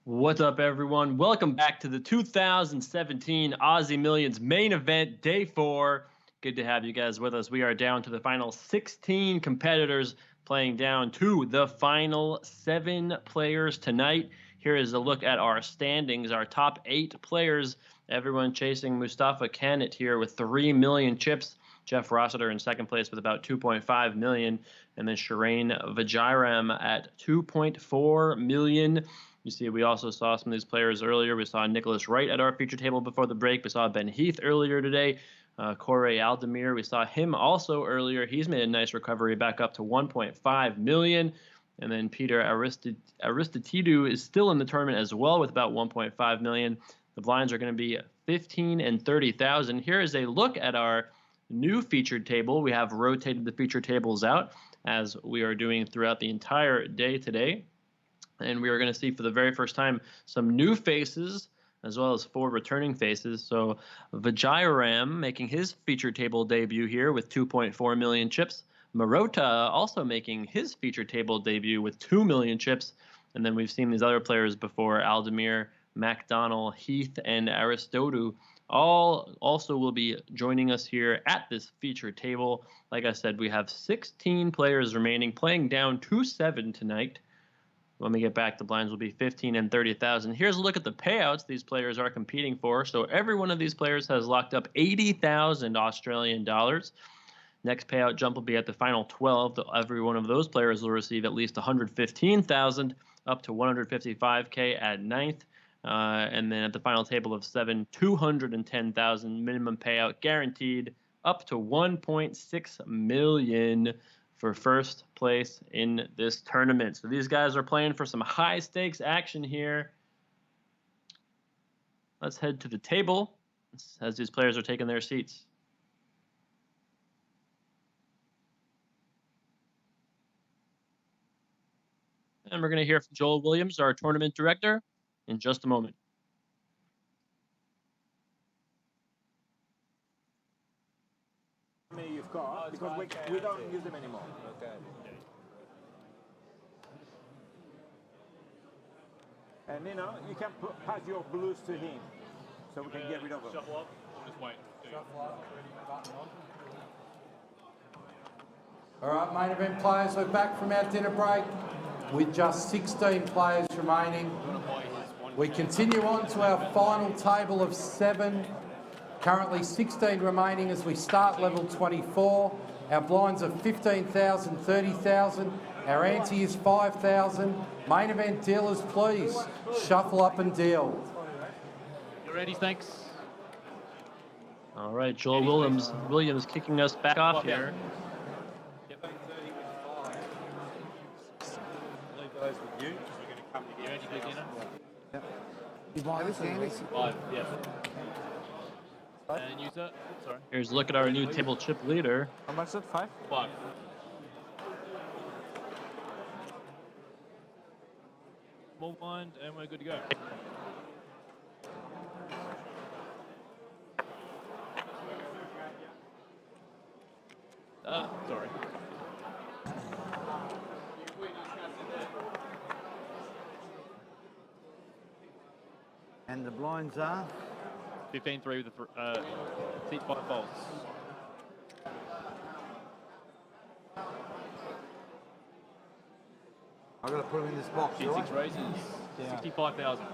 What's up, everyone? Welcome back to the 2017 Aussie Millions main event, day 4. Good to have you guys with us. We are down to the final 16 competitors, playing down to the final 7 players tonight. Here is a look at our standings, our top 8 players. Everyone chasing Mustafa Kanat here with 3 million chips. Jeff Rossiter in second place with about 2.5 million, and then Shireen Vijayram at 2.4 million. You see, we also saw some of these players earlier. We saw Nicholas Wright at our feature table before the break. We saw Ben Heath earlier today. Corey Aldemir, we saw him also earlier. He's made a nice recovery back up to 1.5 million. And then Peter Aristotedu is still in the tournament as well with about 1.5 million. The blinds are going to be 15 and 30,000. Here is a look at our new featured table. We have rotated the featured tables out as we are doing throughout the entire day today. And we are going to see for the very first time some new faces as well as 4 returning faces. So Vijayram making his featured table debut here with 2.4 million chips. Marota also making his featured table debut with 2 million chips. And then we've seen these other players before, Aldemir, MacDonald, Heath, and Aristotedu. All also will be joining us here at this featured table. Like I said, we have 16 players remaining, playing down to 7 tonight. When we get back, the blinds will be 15 and 30,000. Here's a look at the payouts these players are competing for. So every one of these players has locked up 80,000 Australian dollars. Next payout jump will be at the final 12. Every one of those players will receive at least 115,000 up to 155K at 9th. And then at the final table of 7, 210,000 minimum payout guaranteed up to 1.6 million for first place in this tournament. So these guys are playing for some high stakes action here. Let's head to the table as these players are taking their seats. And we're going to hear from Joel Williams, our tournament director, in just a moment. How many you've got, because we don't use them anymore. Okay. And you can pass your blues to him, so we can get rid of them. Shuffle up, or just wait? Shuffle up, button on. All right, main event players, we're back from our dinner break with just 16 players remaining. We continue on to our final table of 7. Currently 16 remaining as we start level 24. Our blinds are 15,000, 30,000. Our ante is 5,000. Main event dealers, please shuffle up and deal. You ready? Thanks. All right, Joel Williams kicking us back off here. Yep. Leave those with you because we're going to come together. You ready for dinner? Yep. You buy this, Andy? 5, yeah. And use it. Sorry. Here's a look at our new table chip leader. How much is it? 5? 5. Small blind, and we're good to go. Sorry. And the blinds are? 15-3 with the seat 5 folds. I've got to put them in this box, Seat 6 raises, 65,000.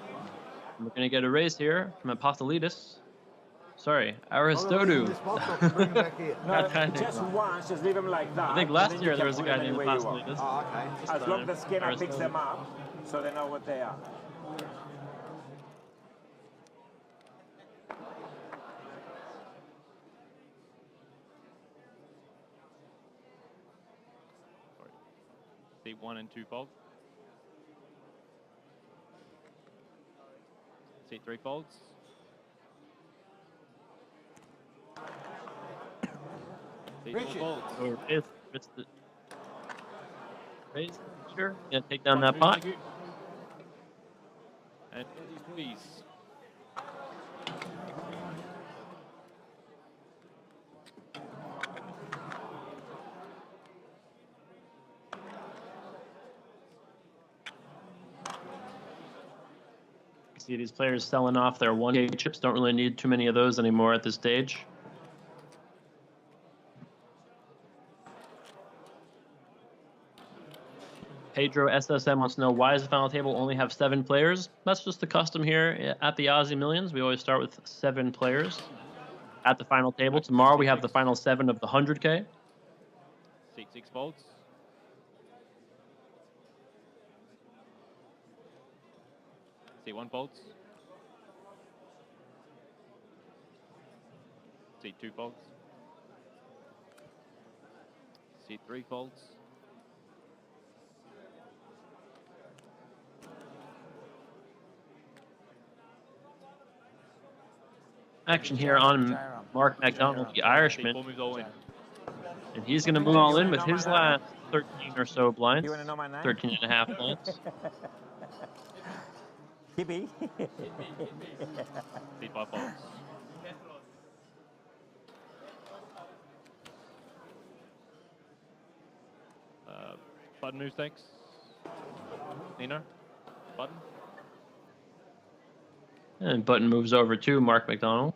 We're going to get a raise here from Apostolides. Sorry, Aristotedu. No, just once, just leave them like that. I think last year there was a guy named Apostolides. Oh, okay. As long as the scanner picks them up, so they know what they are. Seat 1 and 2 folds. Seat 3 folds. Seat 4 folds. Or if it's the raise, sure. Yeah, take down that pot. And please. See these players selling off their 1K chips. Don't really need too many of those anymore at this stage. Pedro SSM wants to know, why does the final table only have 7 players? That's just the custom here at the Aussie Millions. We always start with 7 players at the final table. Tomorrow we have the final 7 of the 100K. Seat 6 folds. Seat 1 folds. Seat 2 folds. Seat 3 folds. Action here on Mark McDonald, the Irishman. Seat 4 moves all in. And he's going to move all in with his last 13 or so blinds. You want to know my name? 13 and a half blinds. Kippy. Seat 5 folds. Button moves, thanks. Nino, button. And button moves over to Mark McDonald.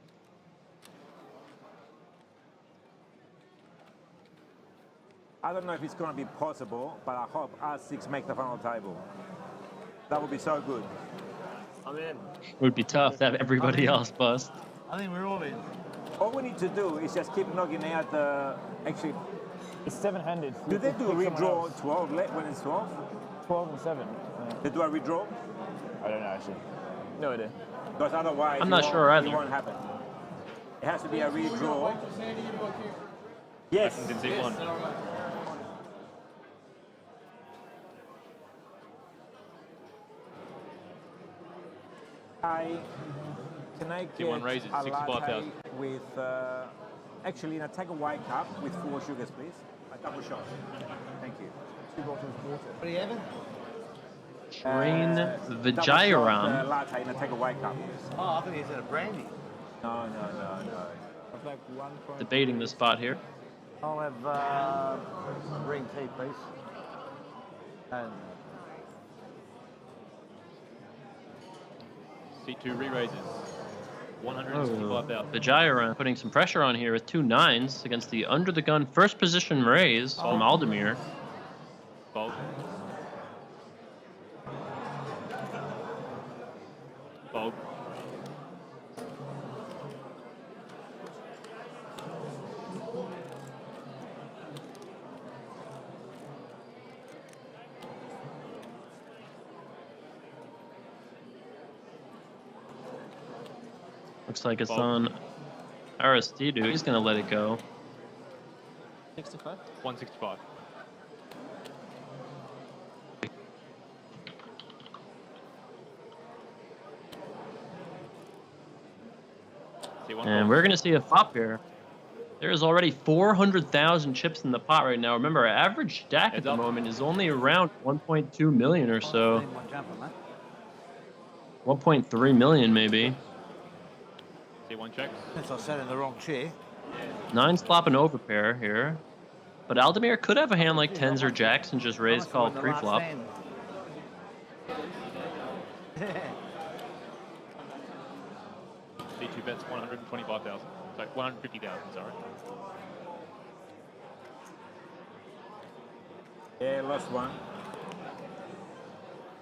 I don't know if it's going to be possible, but I hope R6 make the final table. That would be so good. I'm in. It would be tough to have everybody else bust. I think we're all in. All we need to do is just keep knocking out the... Actually, It's seven-handed. do they do redraw 12 when it's 12? 12 and 7. They do a redraw? I don't know, actually. No idea. Because otherwise I'm not sure either. It won't happen. It has to be a redraw. Yes. Second in seat 1. Can I get T1 raises, a 65,000. latte with, actually, take a white cup with 4 sugars, please. A double shot. Thank you. 2 bottles of water. What do you having? Train Double shot, Vajiram. latte and take a white cup. Oh, I thought he was in a brandy. No. I'd like 1. Debating the spot here. I'll have green tea, please. And Seat 2 re-raises. Oh, 165,000. Vajiram putting some pressure on here with 2 9s against the under-the-gun first position raise from Aldemir. Fold. Fold. Looks like it's on Aristidu. He's going to let it go. 65? 165. And we're going to see a flop here. There's already 400,000 chips in the pot right now. Remember, our average stack at the moment is only around 1.2 million or so. 1.3 million maybe. T1 checks. since I sat in the wrong chair. 9's flopping over pair here. But Aldemir could have a hand like 10s or jacks and just raise call pre-flop. D2 bets 125,000. Sorry, 150,000, sorry. Yeah, lost one.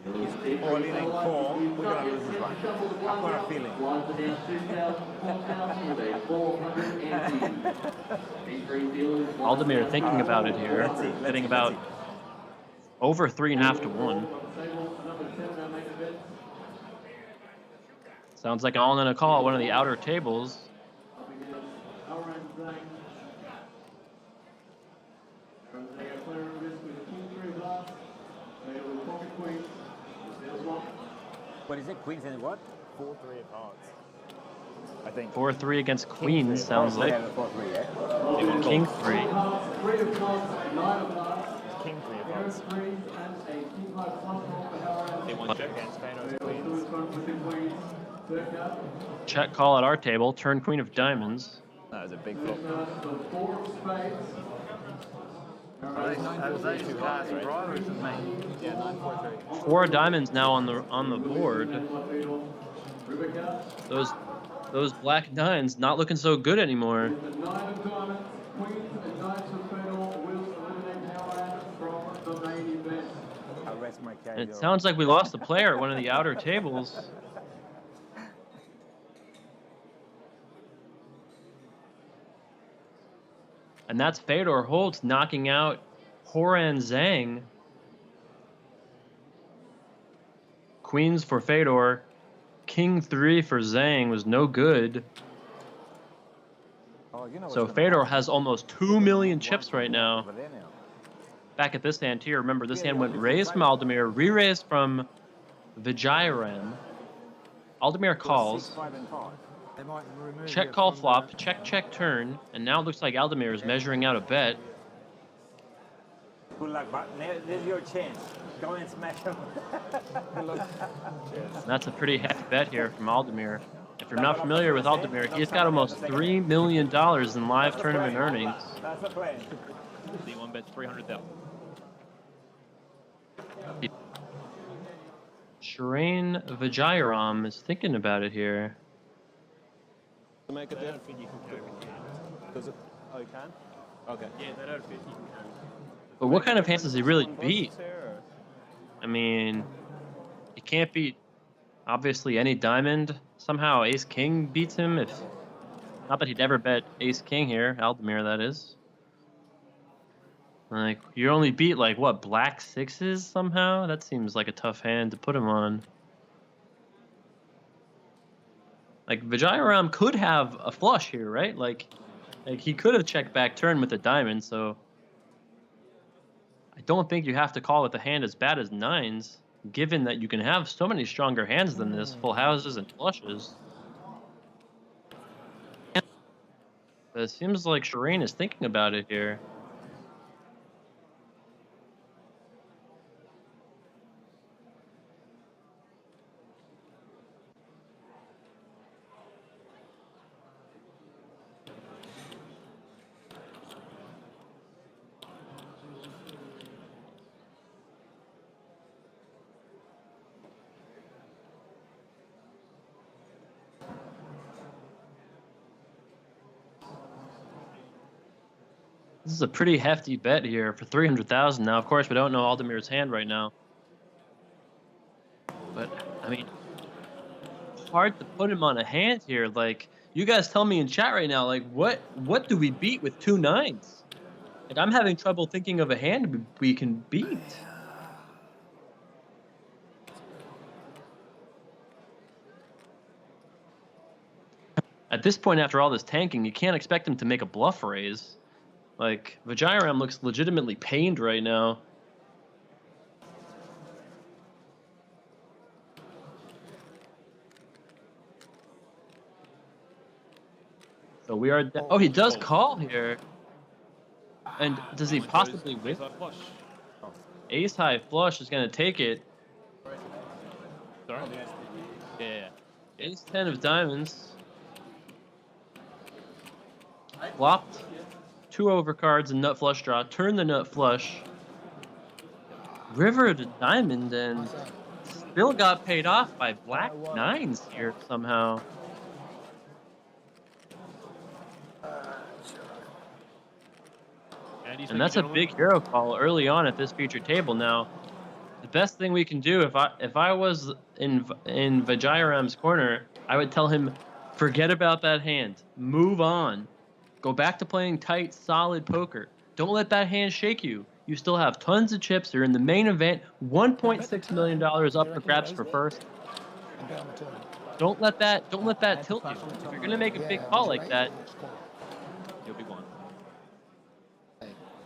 He's all in and call. We're going to lose this one. I've got a feeling. Aldemir thinking about it here. Betting about over 3.5 to 1. Sounds like an all in a call at one of the outer tables. What is it? Queens and what? 4-3 of hearts. I think. 4-3 against Queens sounds like. Yeah, 4-3, yeah. King 3. King 3 of hearts. T1 check. Against Thanos Queens. Check call at our table. Turn Queen of Diamonds. That was a big flop. Those two cards right, or is it me? Yeah, 9-4-3. 4 diamonds now on the board. Those black nines not looking so good anymore. I rest my case. And it sounds like we lost a player at one of the outer tables. And that's Fedor Holtz knocking out Horan Zhang. Queens for Fedor. King 3 for Zhang was no good. Oh, you know So what's gonna Fedor happen. has almost 2 million chips right now. Over there now. Back at this hand here, remember this hand went raised from Aldemir, re-raised from Vijayram. Aldemir calls. 6, 5, and 5. They might remove Check you call from flop, check check turn, and now it looks like Aldemir is measuring out a bet. Good luck, but there's your chance. Go and smash him. And that's a pretty hefty bet here from Aldemir. If you're not familiar with Aldemir, he's got almost $3 million in live tournament earnings. That's the plan. D1 bets 300,000. Shireen Vijayram is thinking about it here. To make a I don't think you can go with you. Does it? Oh, you can? Okay. Yeah, they don't fit. You can. But what kind of hands does he really beat? I mean, he can't beat, obviously, any diamond. Somehow Ace King beats him. If not that he'd ever bet Ace King here, Aldemir, that is. Like, you only beat, like, what, black sixes somehow? That seems like a tough hand to put him on. Like, Vijayram could have a flush here, right? Like he could have checked back turn with a diamond, so I don't think you have to call with a hand as bad as nines, given that you can have so many stronger hands than this, full houses and flushes. But it seems like Shireen is thinking about it here. This is a pretty hefty bet here for 300,000. Now, of course, we don't know Aldemir's hand right now. But, I mean, hard to put him on a hand here. Like, you guys tell me in chat right now, like, what do we beat with 2 nines? Like, I'm having trouble thinking of a hand we can beat. At this point, after all this tanking, you can't expect him to make a bluff raise. Like, Vijayram looks legitimately pained right now. So we are... Oh, he does call here. And does he possibly win? Ace high flush is going to take it. Sorry? Yeah. Ace 10 of diamonds. Flopped 2 overcards and nut flush draw. Turn the nut flush. River to diamond and still got paid off by black nines here somehow. And that's a big hero call early on at this featured table. Now, the best thing we can do if I was in Vijayram's corner, I would tell him, forget about that hand. Move on. Go back to playing tight, solid poker. Don't let that hand shake you. You still have tons of chips. You're in the main event. $1.6 million up for grabs for first. Don't let that tilt you. If you're gonna make a big call like that, you'll be one.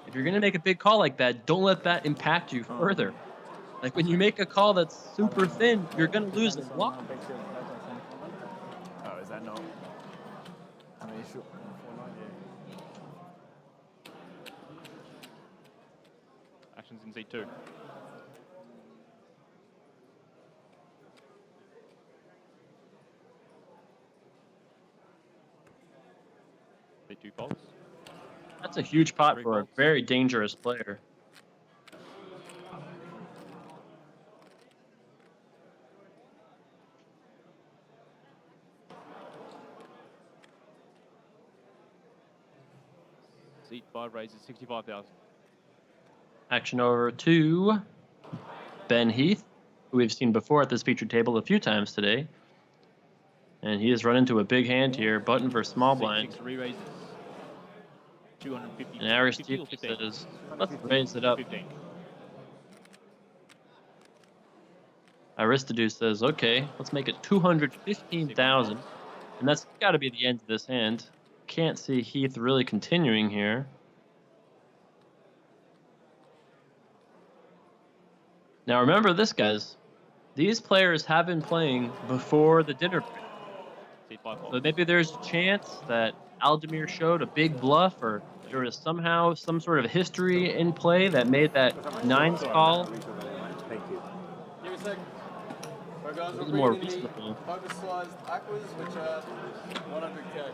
If you're gonna make a big call like that, don't let that impact you further. Like when you make a call that's super thin, you're gonna lose a lot. Oh, is that not? I mean, sure. Actions in Z2. Z2 calls. That's a huge pot for a very dangerous player. Seat 5 raises 65,000. Action over to Ben Heath, who we've seen before at this featured table a few times today. And he has run into a big hand here, button for small blind. 6 re-raises. 250. And Irish 50 or Steve 15? says, let's raise it up. 15. Aristodeus says, okay, let's make it 215,000. And that's got to be the end of this hand. Can't see Heath really continuing here. Now remember this, guys. These players have been playing before the dinner break. Seat 5 So folds. maybe there's a chance that Aldemir showed a big bluff, or there was somehow some sort of history in play that made that nines call Thank you. Give me a second. Alright guys, a we're little more bringing in reasonable. the oversized aquas, which are 100k.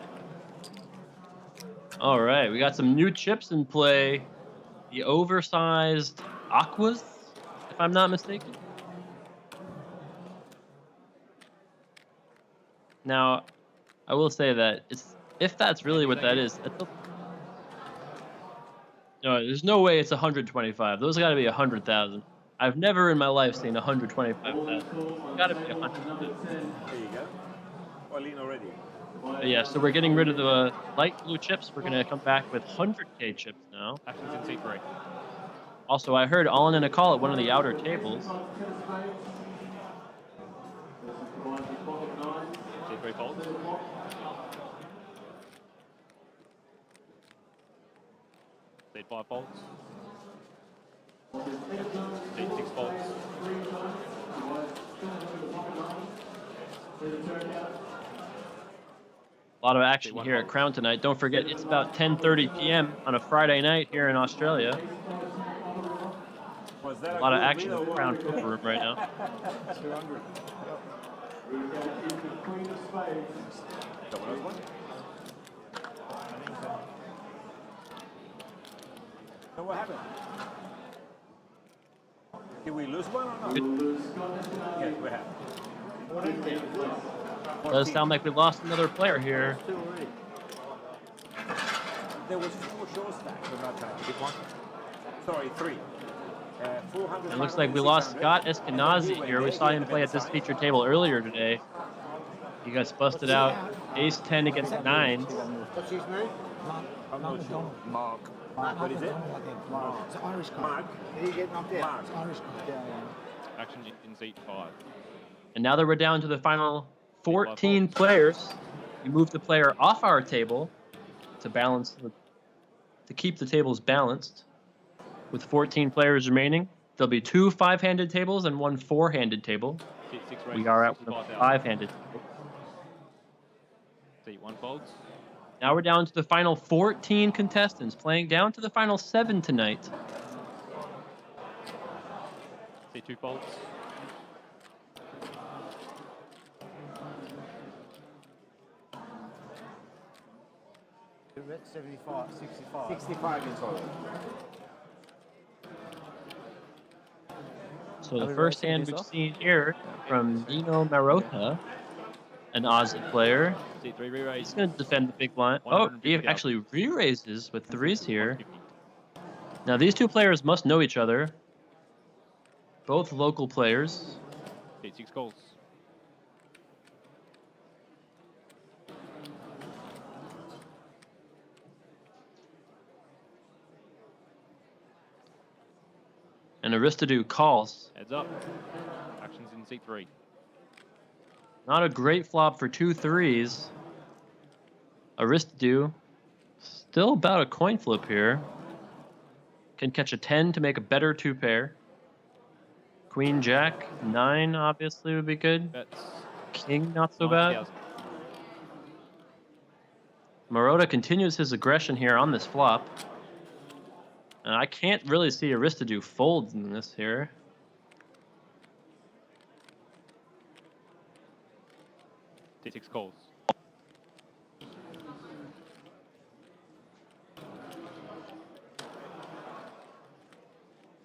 All right, we got some new chips in play. The oversized aquas, if I'm not mistaken. Now, I will say that if that's really what that is, no, there's no way it's 125. Those got to be 100,000. I've never in my life seen 125,000. Got to be 100. There you go. Well, lean already. But yeah, so we're getting rid of the light blue chips. We're gonna come back with 100k chips now. Actions in seat 3. Also, I heard Allen in a call at one of the outer tables. Seat 3 folds. Seat 5 folds. Seat 6 folds. A lot of action here at Crown tonight. Don't forget, it's about 10:30 p.m. on a Friday night here in Australia. Was that A lot of good action win in the or Crown what? Poker Room right now. 200. Someone else won? So what happened? Did we lose one or not? Yes, we have. Does sound like we lost another player here. There was 4 short stacks on that time. Sorry, 3. 400. It looks like we lost Scott Eskenazi here. We saw him play at this featured table earlier today. You guys busted out ace-10 against 9s. What's his name? I'm not sure. Mark. What is it? Mark. It's an Irish guy. Mark. Did he get knocked out? Mark. It's an Irish guy. Yeah. Action in seat 5. And now that we're down to the final 14 players, we move the player off our table to balance, to keep the tables balanced. With 14 players remaining, there'll be 2 5-handed tables and 1 4-handed table. Seat 6 We raises are at the 65,000. 5-handed table. Seat 1 folds. Now we're down to the final 14 contestants, playing down to the final 7 tonight. Seat 2 folds. Two bet 75, 65. 65 in total. So the first hand we've seen here from Nino Marota, an Aussie player. Seat 3 He's re-raise. going to defend the big blind. Oh, he actually re-raises with 3s here. 150. Now these two players must know each other. Both local players. Seat 6 calls. And Aristodeus calls. Heads up. Actions in seat 3. Not a great flop for 2 3s. Aristodeus still about a coin flip here. Can catch a 10 to make a better 2 pair. Queen Jack 9 obviously would be good. Bets. King not so bad. 90,000. Marota continues his aggression here on this flop. And I can't really see Aristodeus fold in this here. Seat 6 calls.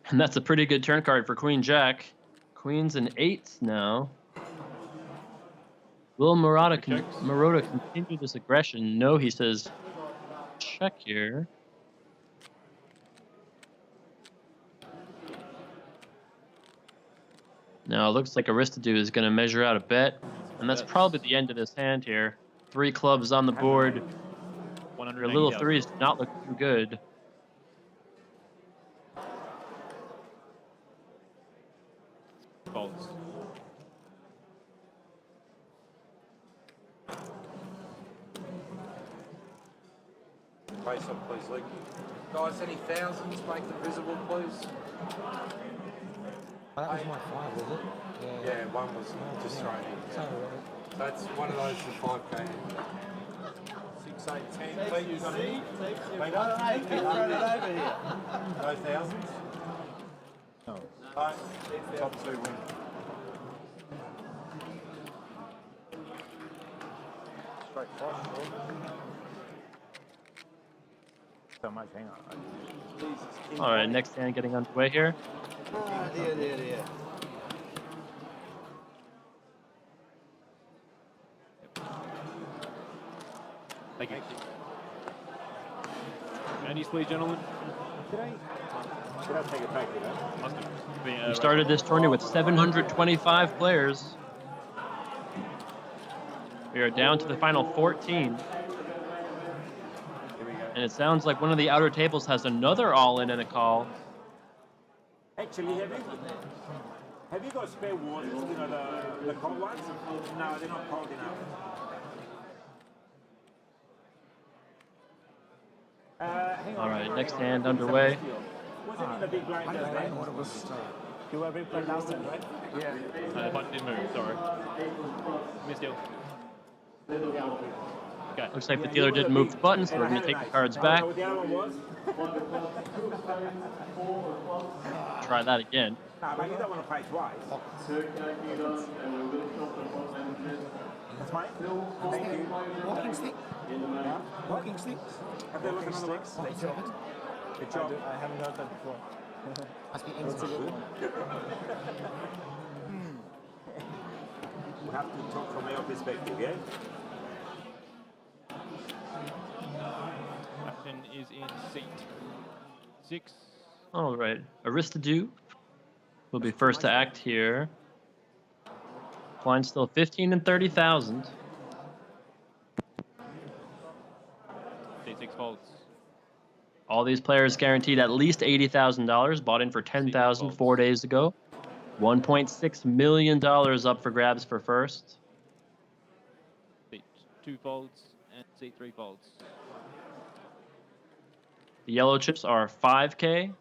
And that's a pretty good turn card for Queen Jack. Queens and 8s now. Will Marota continue this aggression? No, he says check here. Now it looks like Aristidou is going to measure out a bet, and that's probably the end of this hand here. 3 clubs on the board. Your little threes do not look too good. Folds. Face up, please, Luke. Guys, any thousands? Make them visible, please. That was my 5, was it? Yeah, one was just thrown in. Sorry, Robert. That's one of those for 5K. 6, 8, 10. Pete, you got any? No thousands? No. Top 2 win. Straight flush. So much, hang on. All right, next hand getting underway here. Yeah. Thank you. Andy's, please, gentlemen. Did I take it back, did I? Must have been, We started this tournament with 725 players. We are down to the final 14. And it sounds like one of the outer tables has another all-in and a call. Actually, have you got spare waters? You know, the cold ones? No, they're not cold enough. Hang on. All right, next hand underway. Wasn't in the big blind just then? You were replaying last time, right? Yeah. the button didn't move, sorry. Missed deal. Okay. Looks like the dealer didn't move the button, so we're going to take the cards back. What the other one was? Try that again. Nah, but you don't want to play twice. That's mine? Thank you. Walking stick. Walking sticks. Have they looked at another one? Good job. I haven't heard that before. Must be English. We have to talk from your perspective, yeah? Captain is in seat 6. All right, Aristidou will be first to act here. Blind still 15 and 30,000. Seat 6 folds. All these players guaranteed at least $80,000, bought in for $10,000 4 days ago. $1.6 million up for grabs for first. Seat 2 folds and seat 3 folds. The yellow chips are 5K.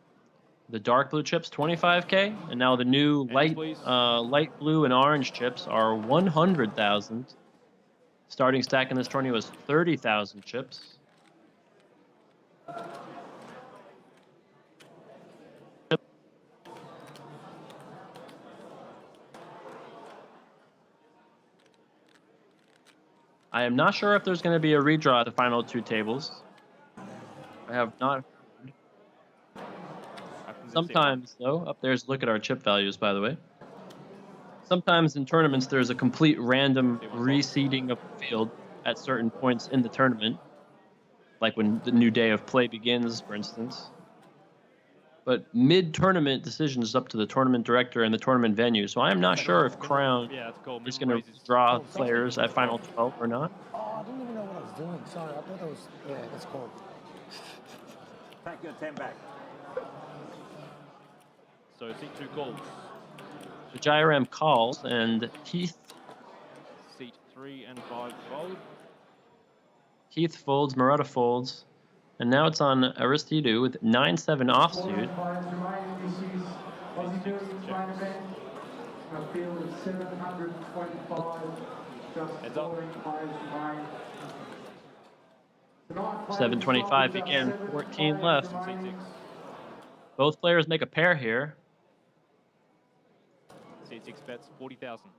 The dark blue chips 25K, and now the new light blue and orange chips are 100,000. Starting stack in this tournament was 30,000 chips. I am not sure if there's going to be a redraw at the final 2 tables. I have not. Sometimes, though, up there's look at our chip values, by the way. Sometimes in tournaments, there's a complete random reseeding of the field at certain points in the tournament, like when the new day of play begins, for instance. But mid-tournament decisions is up to the tournament director and the tournament venue, so I'm not sure if Crown is going to draw players at Final 12 or not. Oh, I didn't even know what I was doing. Sorry, I thought that was... Yeah, that's cool. Take your 10 back. So seat 2 calls. The Gyram calls, and Heath Seat 3 and 5 fold. folds, Murata folds, and now it's on Aristidou with 9-7 offsuit. Heads up. 7:25 began, 14 left. Seat 6. Both players make a pair here. Seat 6 bets 40,000.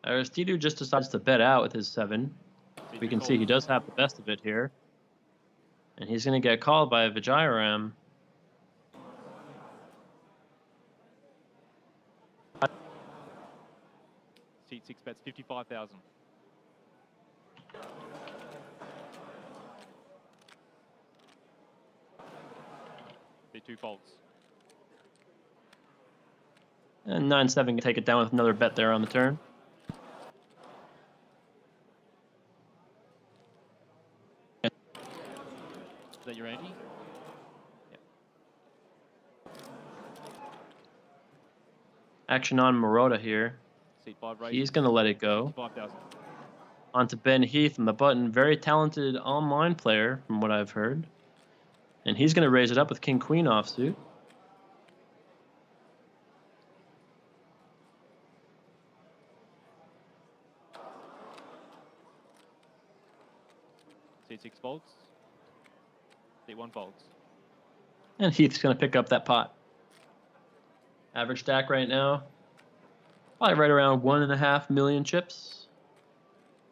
Aristidou just decides to bet out with his 7. We can see he does have the best of it here. And he's going to get called by Vijayaram. Seat 6 bets 55,000. See 2 folds. And 9-7 can take it down with another bet there on the turn. Is that your ante? Action on Marotta here. Seat 5 raise. He's going to let it go. 5,000. On to Ben Heath on the button. Very talented online player, from what I've heard. And he's going to raise it up with King-Queen offsuit. Seat 6 folds. Seat 1 folds. And Heath's going to pick up that pot. Average stack right now, probably right around 1.5 million chips.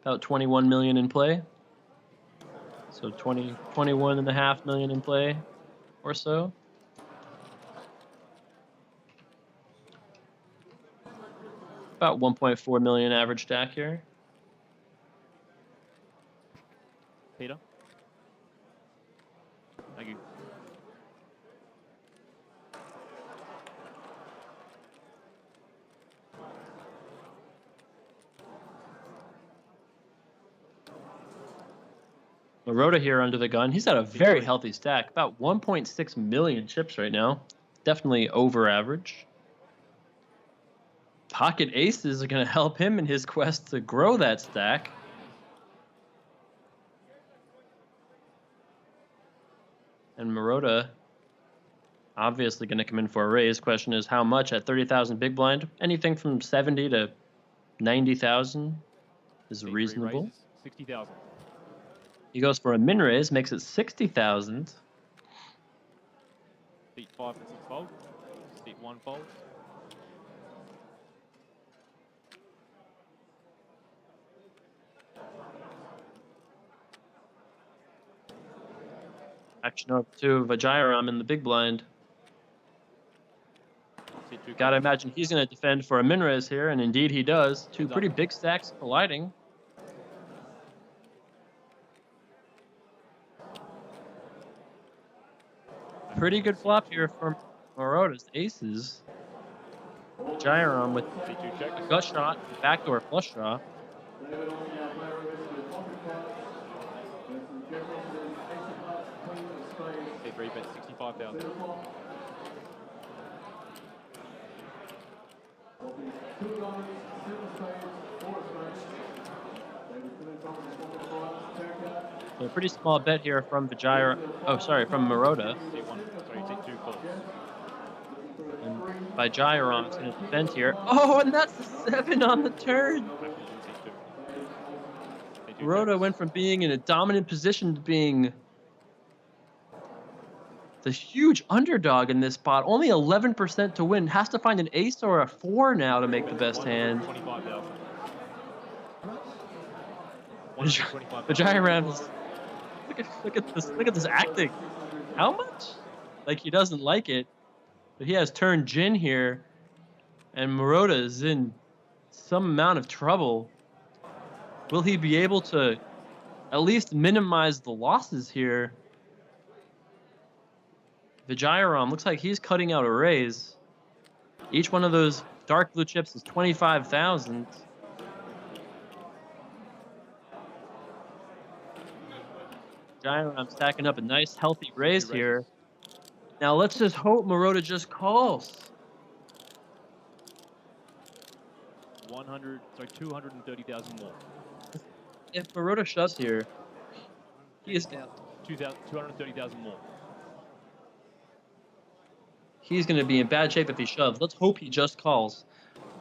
About 21 million in play. So 21.5 million in play or so. About 1.4 million average stack here. Peter. Thank you. Marotta here under the gun. He's got a very healthy stack. About 1.6 million chips right now. Definitely over average. Pocket aces are going to help him in his quest to grow that stack. And Marotta obviously going to come in for a raise. Question is how much at 30,000 big blind? Anything from 70 to 90,000 is reasonable. 60,000. He goes for a min raise, makes it 60,000. Seat 5 and 6 fold. Seat 1 fold. Action over to Vajiram in the big blind. Gotta imagine he's going to defend for a min raise here, and indeed he does. Two pretty big stacks colliding. Pretty good flop here from Marotta's aces. Vajiram with a gut shot, backdoor flush draw. Three bet 65,000. So a pretty small bet here from Vajiram. Oh, sorry, from Marotta. Seat 2 folds. And Vajiram is going to defend here. Oh, and that's the 7 on the turn. Marotta went from being in a dominant position to being the huge underdog in this spot. Only 11% to win. Has to find an ace or a 4 now to make the best hand. 25,000. Vajiram is... Look at this acting. How much? Like he doesn't like it. But he has turned gin here. And Marotta is in some amount of trouble. Will he be able to at least minimize the losses here? Vajiram looks like he's cutting out a raise. Each one of those dark blue chips is 25,000. Vajiram stacking up a nice healthy raise here. Now let's just hope Marotta just calls. 230,000 more. If Marotta shoves here, he is 230,000 more. He's going to be in bad shape if he shoves. Let's hope he just calls.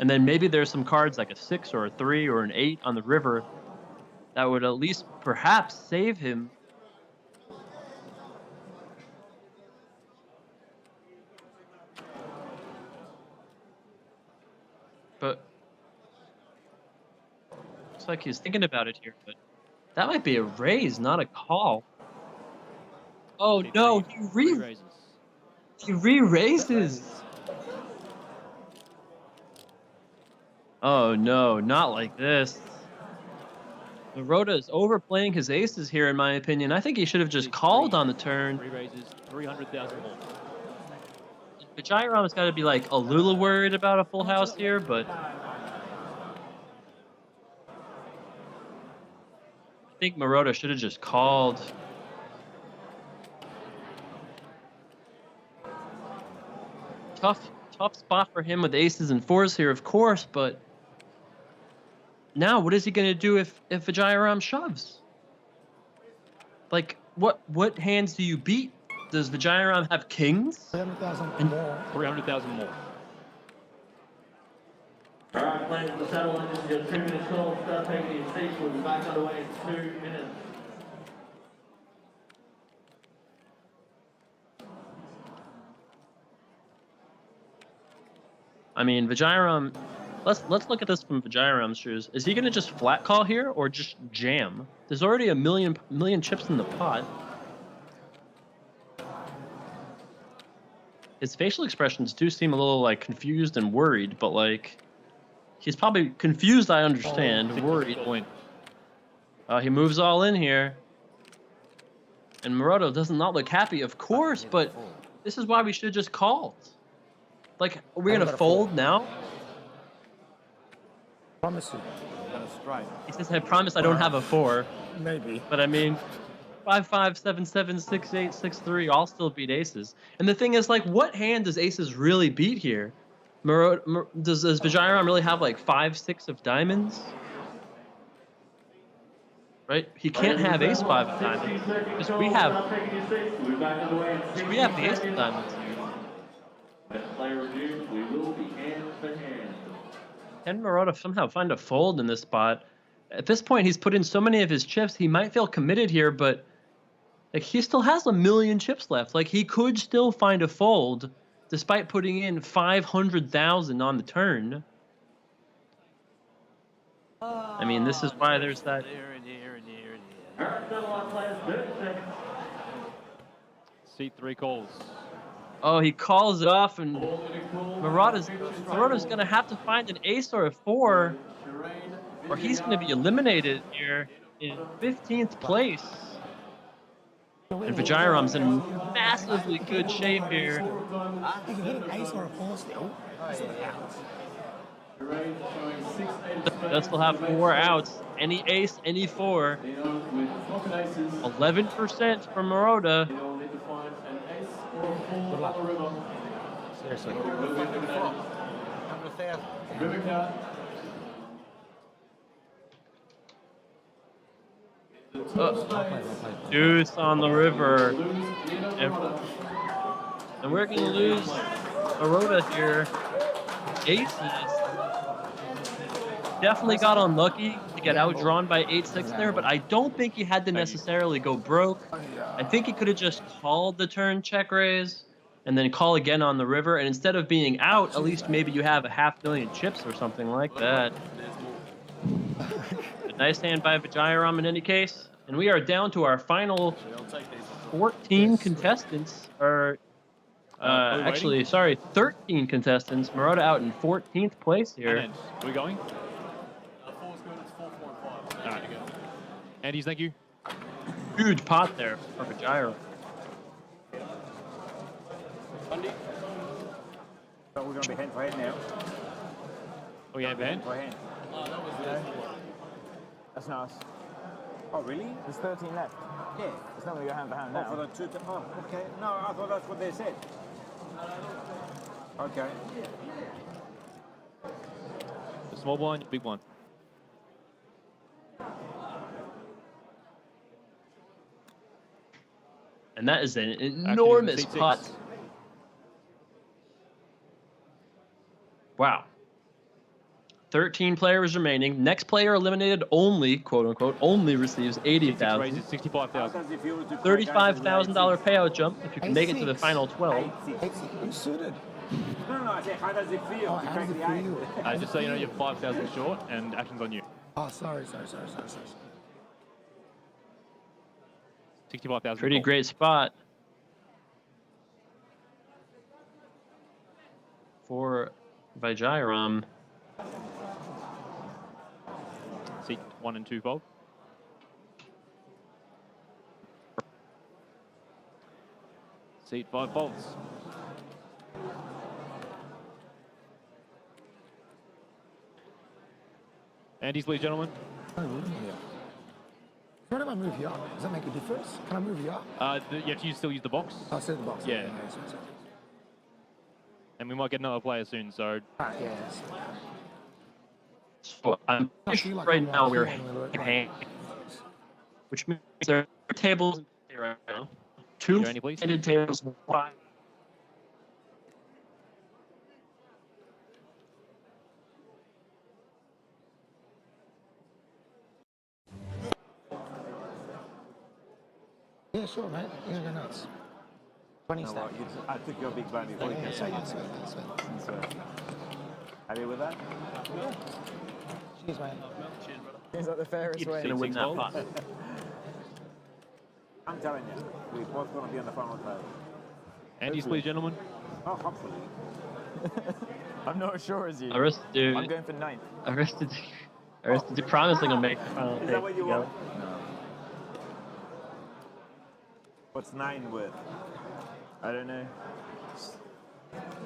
And then maybe there's some cards like a 6 or a 3 or an 8 on the river that would at least perhaps save him. But looks like he's thinking about it here, but that might be a raise, not a call. Oh no, he re-raises. Oh no, not like this. Marotta is overplaying his aces here, in my opinion. I think he should have just called on the turn. Re-raises 300,000 more. Vijayram's got to be like a little worried about a full house here, but I think Marotta should have just called. Tough spot for him with aces and fours here, of course, but now what is he going to do if Vijayaram shoves? Like, what hands do you beat? Does Vijayaram have kings? 300,000 more. 300,000 more. All right, playing with the satellite, this is your 2 minutes call. Start taking your seats. We'll be back on the way in 2 minutes. I mean, Vijayaram. Let's look at this from Vijayaram's shoes. Is he gonna just flat call here or just jam? There's already a million chips in the pot. His facial expressions do seem a little like confused and worried, but like he's probably confused. I understand. Worried. He moves all in here, and Marotta does not look happy, of course. But this is why we should have just called. Like, are we gonna fold now? Promise you. He says, "I promise I don't have a 4." Maybe. But I mean, 5, 5, 7, 7, 6, 8, 6, 3 all still beat aces. And the thing is, like, what hand does aces really beat here? Does Vijayaram really have like 5, 6 of diamonds? Right? He can't have ace 5 of diamonds. Because we have the ace of diamonds. Can Marotta somehow find a fold in this spot? At this point, he's put in so many of his chips, he might feel committed here, but like he still has a million chips left. Like he could still find a fold despite putting in 500,000 on the turn. I mean, this is why there's that. Seat 3 calls. Oh, he calls it off, and Marotta's gonna have to find an ace or a 4, or he's gonna be eliminated here in 15th place. And Vijayaram's in massively good shape here. You can hit an ace or a 4 still. Does still have 4 outs. Any ace, any 4. 11% for Marotta. Good luck. Seriously. Deuce on the river. And we're going to lose Marotta here. Aces. Definitely got unlucky to get outdrawn by 8-6 there, but I don't think he had to necessarily go broke. I think he could have just called the turn check raise and then call again on the river, and instead of being out, at least maybe you have a 500,000 chips or something like that. A nice hand by Vijayaram in any case, and we are down to our final 14 contestants, or actually, sorry, 13 contestants. Marotta out in 14th place here. And are we going? 4's good, it's 4.5. Alright, you go. Andy's, thank you. Huge pot there for Vijayaram. So we're going to be hand for hand now. Oh, yeah, Ben? For hand. That's nice. Oh, really? There's 13 left. Yeah. It's not going to go hand to hand Oh, now. for the two. Oh, okay. No, I thought that's what they said. Okay. The small blind, big one. And that is an enormous seat 6. pot. Wow. 13 players remaining. Next player eliminated only, quote unquote, only receives 80,000. Raises 65,000. $35,000 payout jump if you can make it to the final 12. Who's suited? No, I said, how does it feel? Oh, how does it feel? Just so you know, you're 5,000 short, and action's on you. Oh, sorry. 65,000. Pretty great spot for Vijayaram. Seat 1 and 2 fold. Seat 5 folds. Andes, please, gentlemen. Oh, yeah. When am I move here? Does that make a difference? Can I move here? You have to still use the box. I said the box. Yeah. And we might get another player soon, so... Yes. So I'm I feel like right I'm now right we're here and we're hand, which means there are tables right now. Two Here, Andy, please. handed tables. Wide. Yeah, sure, mate. Yeah, go nuts. 20 No, stack. well, I took your big blind before you Yeah, can sweet, take it. sweet. So, happy with that? Cheers, mate. Seems like the fairest He's way. gonna win that balls. pot. I'm telling you, we're both going to be on the final table. Andes, please, gentlemen. Oh, hopefully. I'm not as sure as you. Aristotle, I'm going for 9th. Aristotle promising to make the final Is that what you table. want? What's 9 with? I don't know.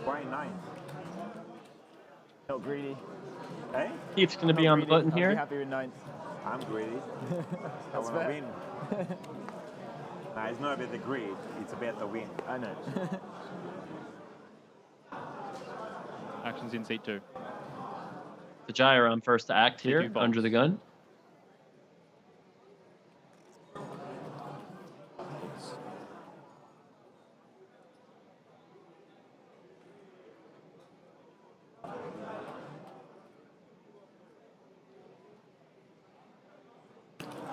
Why 9? Not greedy. Hey? Heath's gonna be Not on the greedy. button I'll be here. happy with 9th. I'm greedy. I That's want to fair. win. Nah, it's not about the greed, it's about the win. I know. Actions in seat 2. The Gyre on first to act Take here, your balls. under the gun.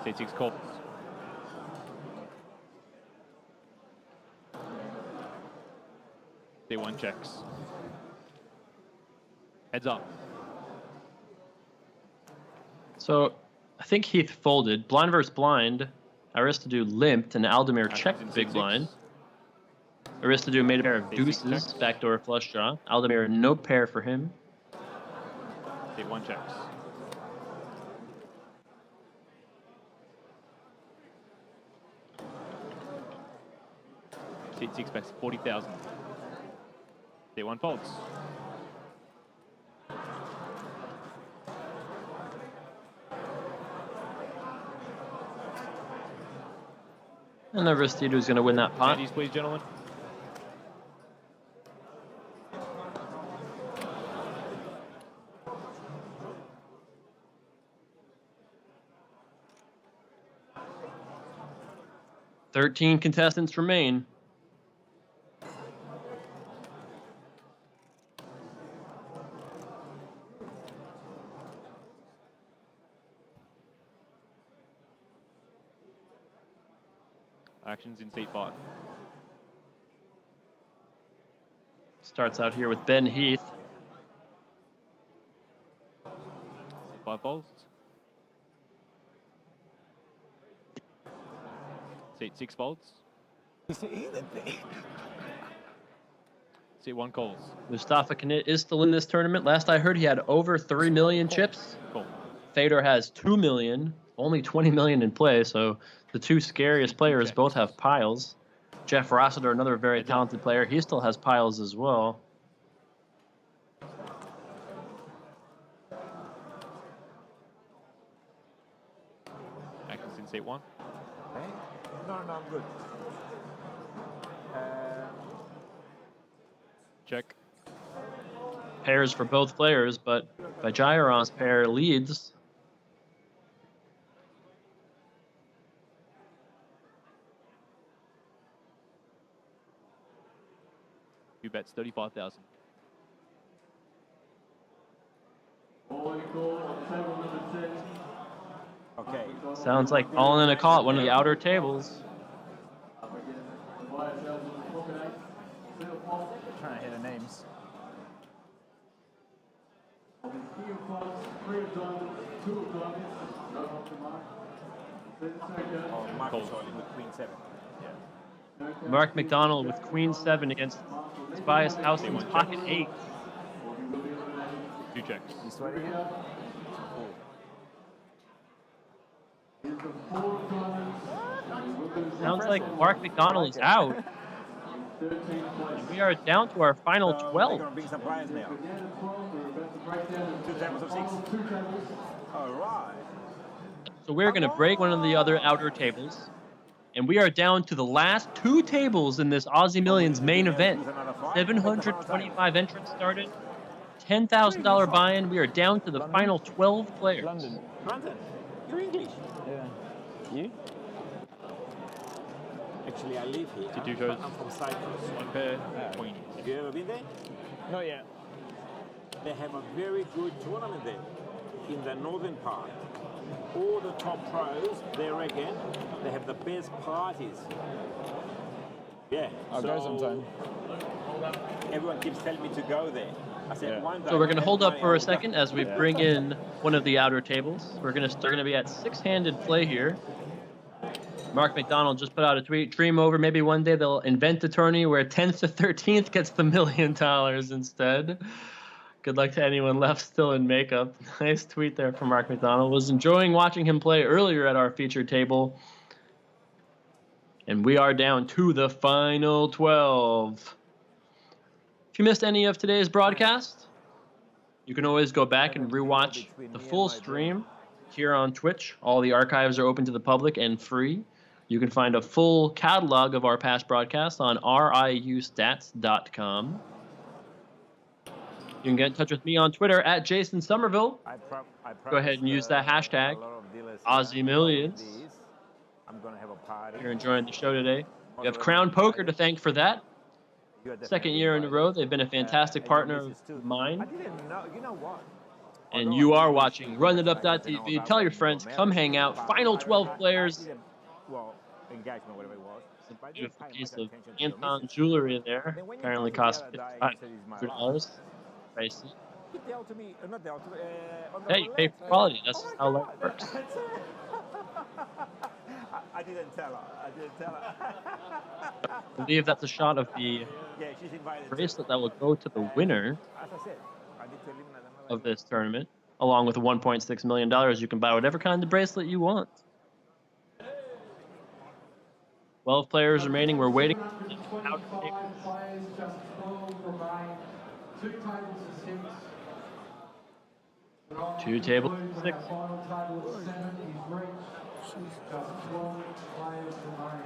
Seat 6 calls. Seat 1 checks. Heads up. So I think Heath folded. Blind versus blind. Aristotle limped and Aldemir Actions checked in big seat 6. blind. Aristotle made a pair of Seat 6 deuces, checks. backdoor flush draw. Aldemir, no pair for him. Seat 1 checks. Seat 6 bets 40,000. Seat 1 folds. And Aristotle's going to win that pot. Andes, please, gentlemen. Thirteen contestants remain. Actions in seat 5. Starts out here with Ben Heath. Seat 5 folds. Seat 6 folds. Seat 1 calls. Mustafa Kanit is still in this tournament. Last I heard, he had over 3 million chips. Call. Fedor has 2 million, only 20 million in play, so the two scariest players both have piles. Jeff Rossiter, another very talented player, he still has piles as well. Actions in seat 1. Hey? No, I'm good. Check. Pairs for both players, but Bajayaron's pair leads. You bets 35,000. Okay. Sounds like all in a call at one of the outer tables. Trying to hear the names. Oh, Marcus Holding with Queen 7. Mark McDonald with Queen 7 against Tobias Houston's Pocket 8. 2 checks. You sweating again? Sounds like Mark McDonald is out. And we are down to our final So 12. we're going to bring some prizes now. 2 tables of 6. All right. So we're going to break one of the other outer tables. And we are down to the last two tables in this Aussie Millions main event. 725 entrants started. $10,000 buy-in. We are down to the final 12 players. London. Brandon, you're English. Yeah. You? Actually, I live here. Did you go I'm from Cyprus. compare Queen? Have you ever been there? Not yet. They have a very good tournament there in the northern part. All the top pros there again, they have the best parties. Yeah. I'll go sometime. Everyone keeps telling me to go there. I said Yeah. one day. So we're going to hold up for a I'll go. second as we bring in one of the outer tables. They're going to be at six-handed play here. Mark McDonald just put out a tweet. Dream over. Maybe one day they'll invent a tourney where 10th to 13th gets the $1 million instead. Good luck to anyone left still in makeup. Nice tweet there from Mark McDonald. Was enjoying watching him play earlier at our featured table. And we are down to the final 12. If you missed any of today's broadcast, you can always go back and rewatch the full stream here on Twitch. All the archives are open to the public and free. You can find a full catalog of our past broadcasts on riustats.com. You can get in touch with me on Twitter at Jason Somerville. Go ahead and use that hashtag, Aussie Millions. I'm gonna have a party. If you're enjoying the show today, we have Crown Poker to thank for that. Second year in a row, they've been a fantastic partner of mine. I didn't know. You know what? And you are watching RunIt Up.tv. Tell your friends, come hang out. Final 12 players. Well, engagement, whatever it was. But I didn't Beautiful pay piece much of attention to your Anton missus. jewelry there. Then when you Apparently told me cost the other day, you said it's my $500. Pricey. Keep the ultimate, not the ultimate, on the Hey, you pay left. for quality. That's Oh my how life God. works. I didn't tell her. I didn't tell her. I believe that's a shot of the Yeah, she's invited. bracelet that will go to the winner As I said, I need to eliminate them. of this tournament. Along with $1.6 million, you can buy whatever kind of bracelet you want. 12 players remaining. We're waiting. 725 players, just 12 remain. Two tables of 6. Two tables of 6. Final table of 7 is reached. Just 12 players remain.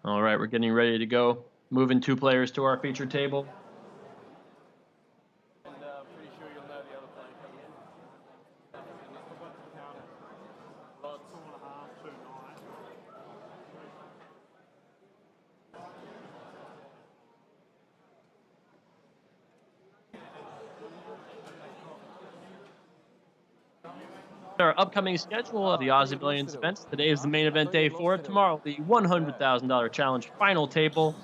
All right, we're getting ready to go. Moving 2 players to our featured table. And pretty sure you'll know the other player coming in. About 2.5, 2.9. Our upcoming schedule of the Aussie Millions events. Today is the main event, day 4. Tomorrow, the $100,000 challenge final table.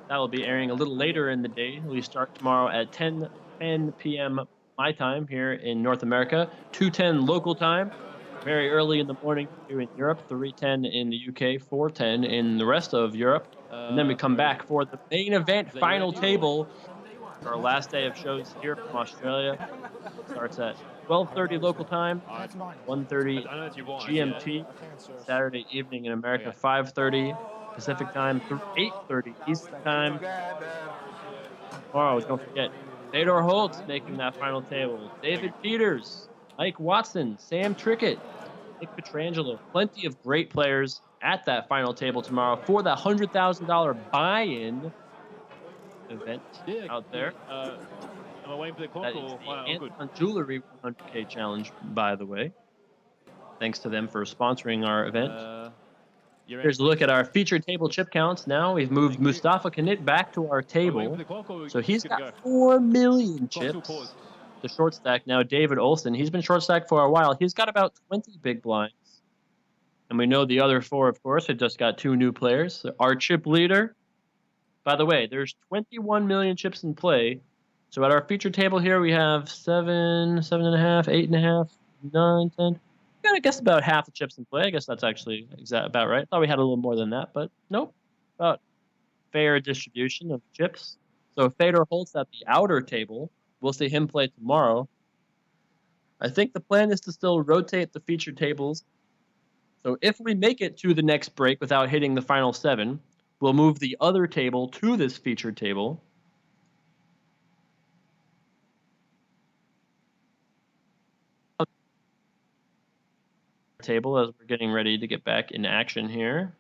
That will be airing a little later in the day. We start tomorrow at 10 p.m. my time here in North America, 2:10 local time. Very early in the morning here in Europe, 3:10 in the UK, 4:10 in the rest of Europe. And then we come back for the main event final table. Our last day of shows here from Australia. Starts at 12:30 local time, 1:30 GMT, Saturday evening in America, 5:30 Pacific time, 8:30 Eastern time. Tomorrow, don't forget, Fedor Holtz making that final table, David Peters, Mike Watson, Sam Trickett, Nick Petrangelo, plenty of great players at that final table tomorrow for that $100,000 buy-in event out there. Am I waiting for the clock That is or the I'm good? Anton Jewelry 100K challenge, by the way. Thanks to them for sponsoring our event. Here's a look at our featured table chip counts. Now we've moved Mustafa Kanit back to our table. So he's got 4 million chips. The short stack now, David Olson. He's been short stacked for a while. He's got about 20 big blinds. And we know the other 4, of course, had just got 2 new players. Our chip leader. By the way, there's 21 million chips in play. So at our featured table here, we have 7, 7.5, 8.5, 9, 10. I guess about half the chips in play. I guess that's actually about right. Thought we had a little more than that, but nope. About fair distribution of chips. So Fedor Holtz at the outer table. We'll see him play tomorrow. I think the plan is to still rotate the featured tables So if we make it to the next break without hitting the final 7, we'll move the other table to this featured table. Table as we're getting ready to get back in action here.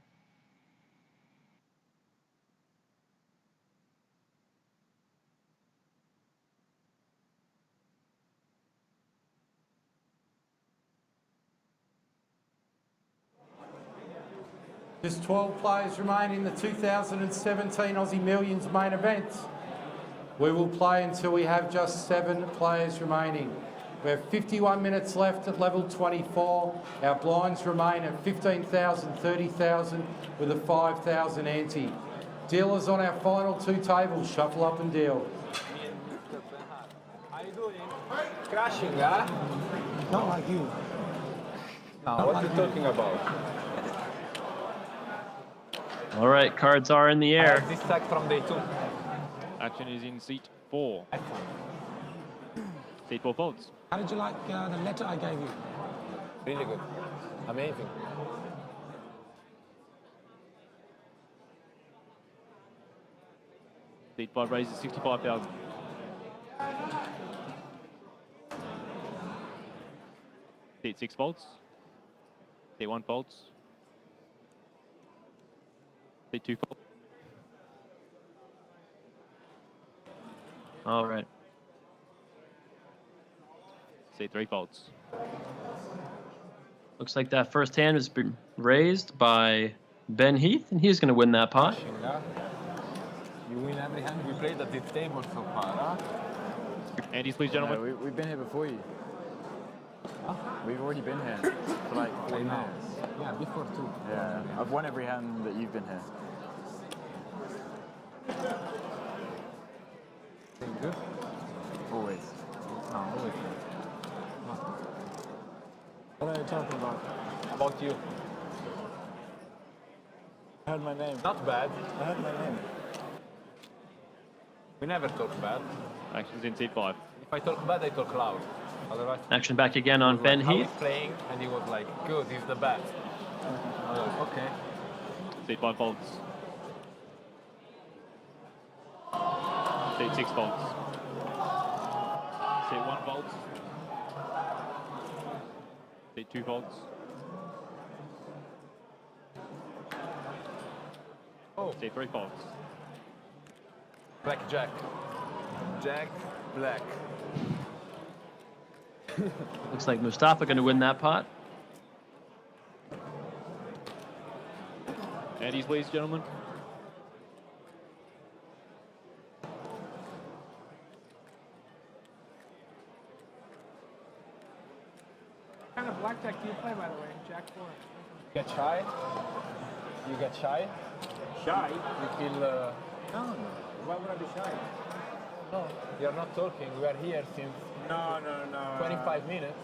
Just 12 players remain in the 2017 Aussie Millions main event. We will play until we have just 7 players remaining. We have 51 minutes left at level 24. Our blinds remain at 15,000, 30,000 with a 5,000 ante. Dealers on our final 2 tables, shuffle up and deal. How you doing? Crashing, huh? Not like you. No, what are you talking about? All right, cards are in the air. This stack from day 2. Action is in seat 4. Seat 4 folds. How did you like the letter I gave you? Really good. Amazing. Seat 5 raises 65,000. Seat 6 folds. Seat 1 folds. Seat 2 folds. All right. Seat 3 folds. Looks like that first hand has been raised by Ben Heath, and he's going to win that pot. You win every hand we played at this table so far, huh? Andes, please, gentlemen. We've been here before you. We've already been here for like 40 minutes. Yeah, before too. Yeah, I've won every hand that you've been here. Good. Always. No, always. What are you talking about? About you. I heard my name. Not bad. I heard my name. We never talk bad. Action's in seat 5. If I talk bad, I talk loud. Otherwise, Action back again on Ben how Heath. he's playing, and he was like, good, he's the best. I was like, okay. Seat 5 folds. Seat 6 folds. Seat 1 folds. Seat 2 folds. Oh. Seat 3 folds. Black Jack. Jack, black. Looks like Mustafa going to win that pot. Andes, please, gentlemen. What kind of blackjack do you play, by the way? Jack 4. Get shy? You get shy? Shy? You feel... No. Why would I be shy? No, you're not talking. We are here since No. 25 minutes.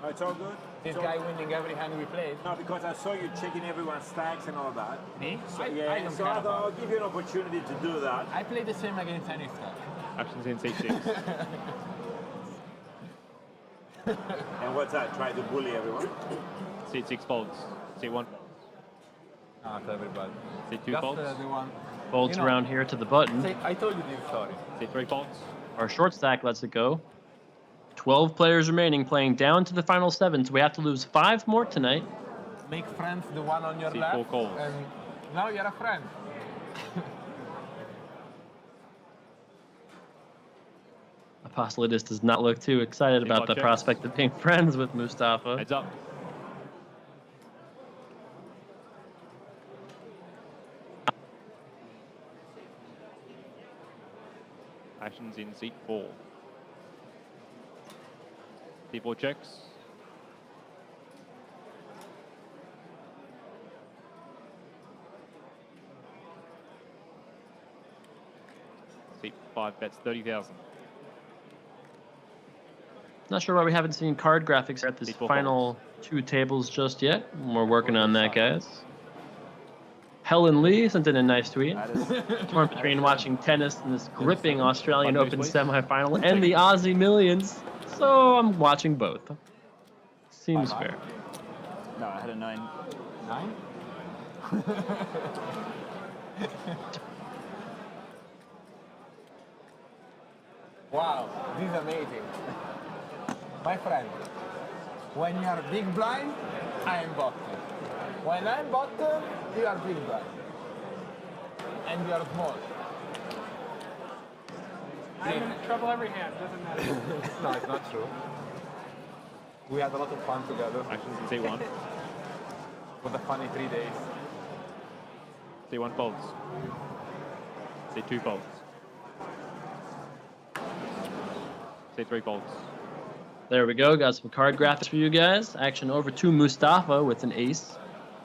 Oh, it's all good? This So- guy winning every hand we played. No, because I saw you checking everyone's stacks and all that. Me? So, I yeah, don't so care I thought I'll about. give you an opportunity to do that. I play the same against any stack. Action's in seat 6. And what's that? Try to bully everyone? Seat 6 folds. Seat 1 Not everybody. Seat 2 Just folds. the one. Folds You know- around here to the button. Say, I told you this story. Seat 3 folds. Our short stack lets it go. 12 players remaining, playing down to the final 7, so we have to lose 5 more tonight. Make friends the one on your See, left. 4 calls. And now you're a friend. Apostolidis does not look too excited about the checks. prospect of being friends with Mustafa. Heads up. Action's in seat 4. Seat 4 checks. Seat 5 bets 30,000. Not sure why we haven't seen card graphics at this Equal final 2 tables just yet. We're working on that, guys. Helen Lee sent in a nice tweet. Torn between watching tennis and this gripping Australian Mondays, Open please. semifinal and the Aussie Millions. So I'm watching both. Seems fair. No, I had a 9. 9? Wow, this is amazing. My friend, when you are big blind, I am bottom. When I'm bottom, you are big blind. And you are small. I'm in trouble every hand, doesn't matter. No, it's not true. We had a lot of fun together. Actions in C1. What a funny 3 days. C1 folds. C2 folds. C3 folds. There we go. Got some card graphics for you guys. Action over to Mustafa with an ace.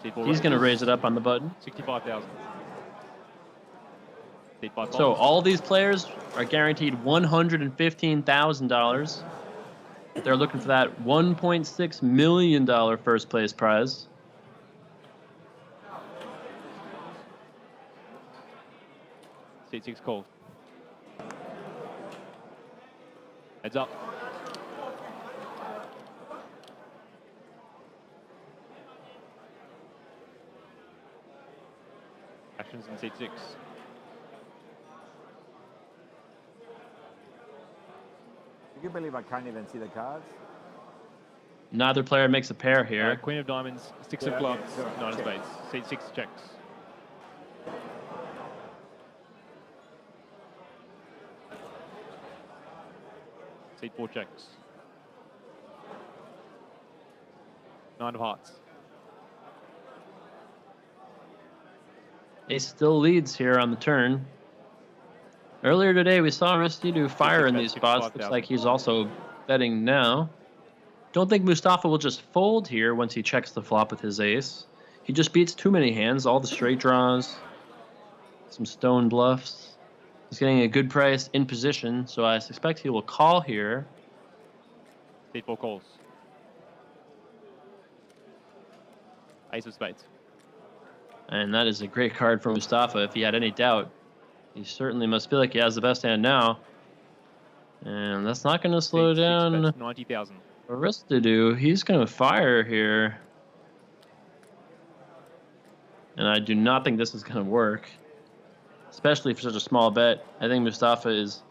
C4 He's going to raises. raise it up on the button. 65,000. C5 folds. So all these players are guaranteed $115,000. They're looking for that $1.6 million first place prize. C6 called. Heads up. Actions in C6. You can believe I can't even see the cards. Neither player makes a pair here. Queen of diamonds, 6 of clubs, 9 of spades. C6 checks. C4 checks. 9 of hearts. Ace still leads here on the turn. Earlier today, we saw Aristidu fire in these spots. Looks like he's also betting now. Don't think Mustafa will just fold here once he checks the flop with his ace. He just beats too many hands, all the straight draws, some stone bluffs. He's getting a good price in position, so I suspect he will call here. C4 calls. Ace of spades. And that is a great card for Mustafa if he had any doubt. He certainly must feel like he has the best hand now. And that's not going to slow down 90,000. Aristidu. He's going to fire here. And I do not think this is going to work, especially for such a small bet. I think Mustafa is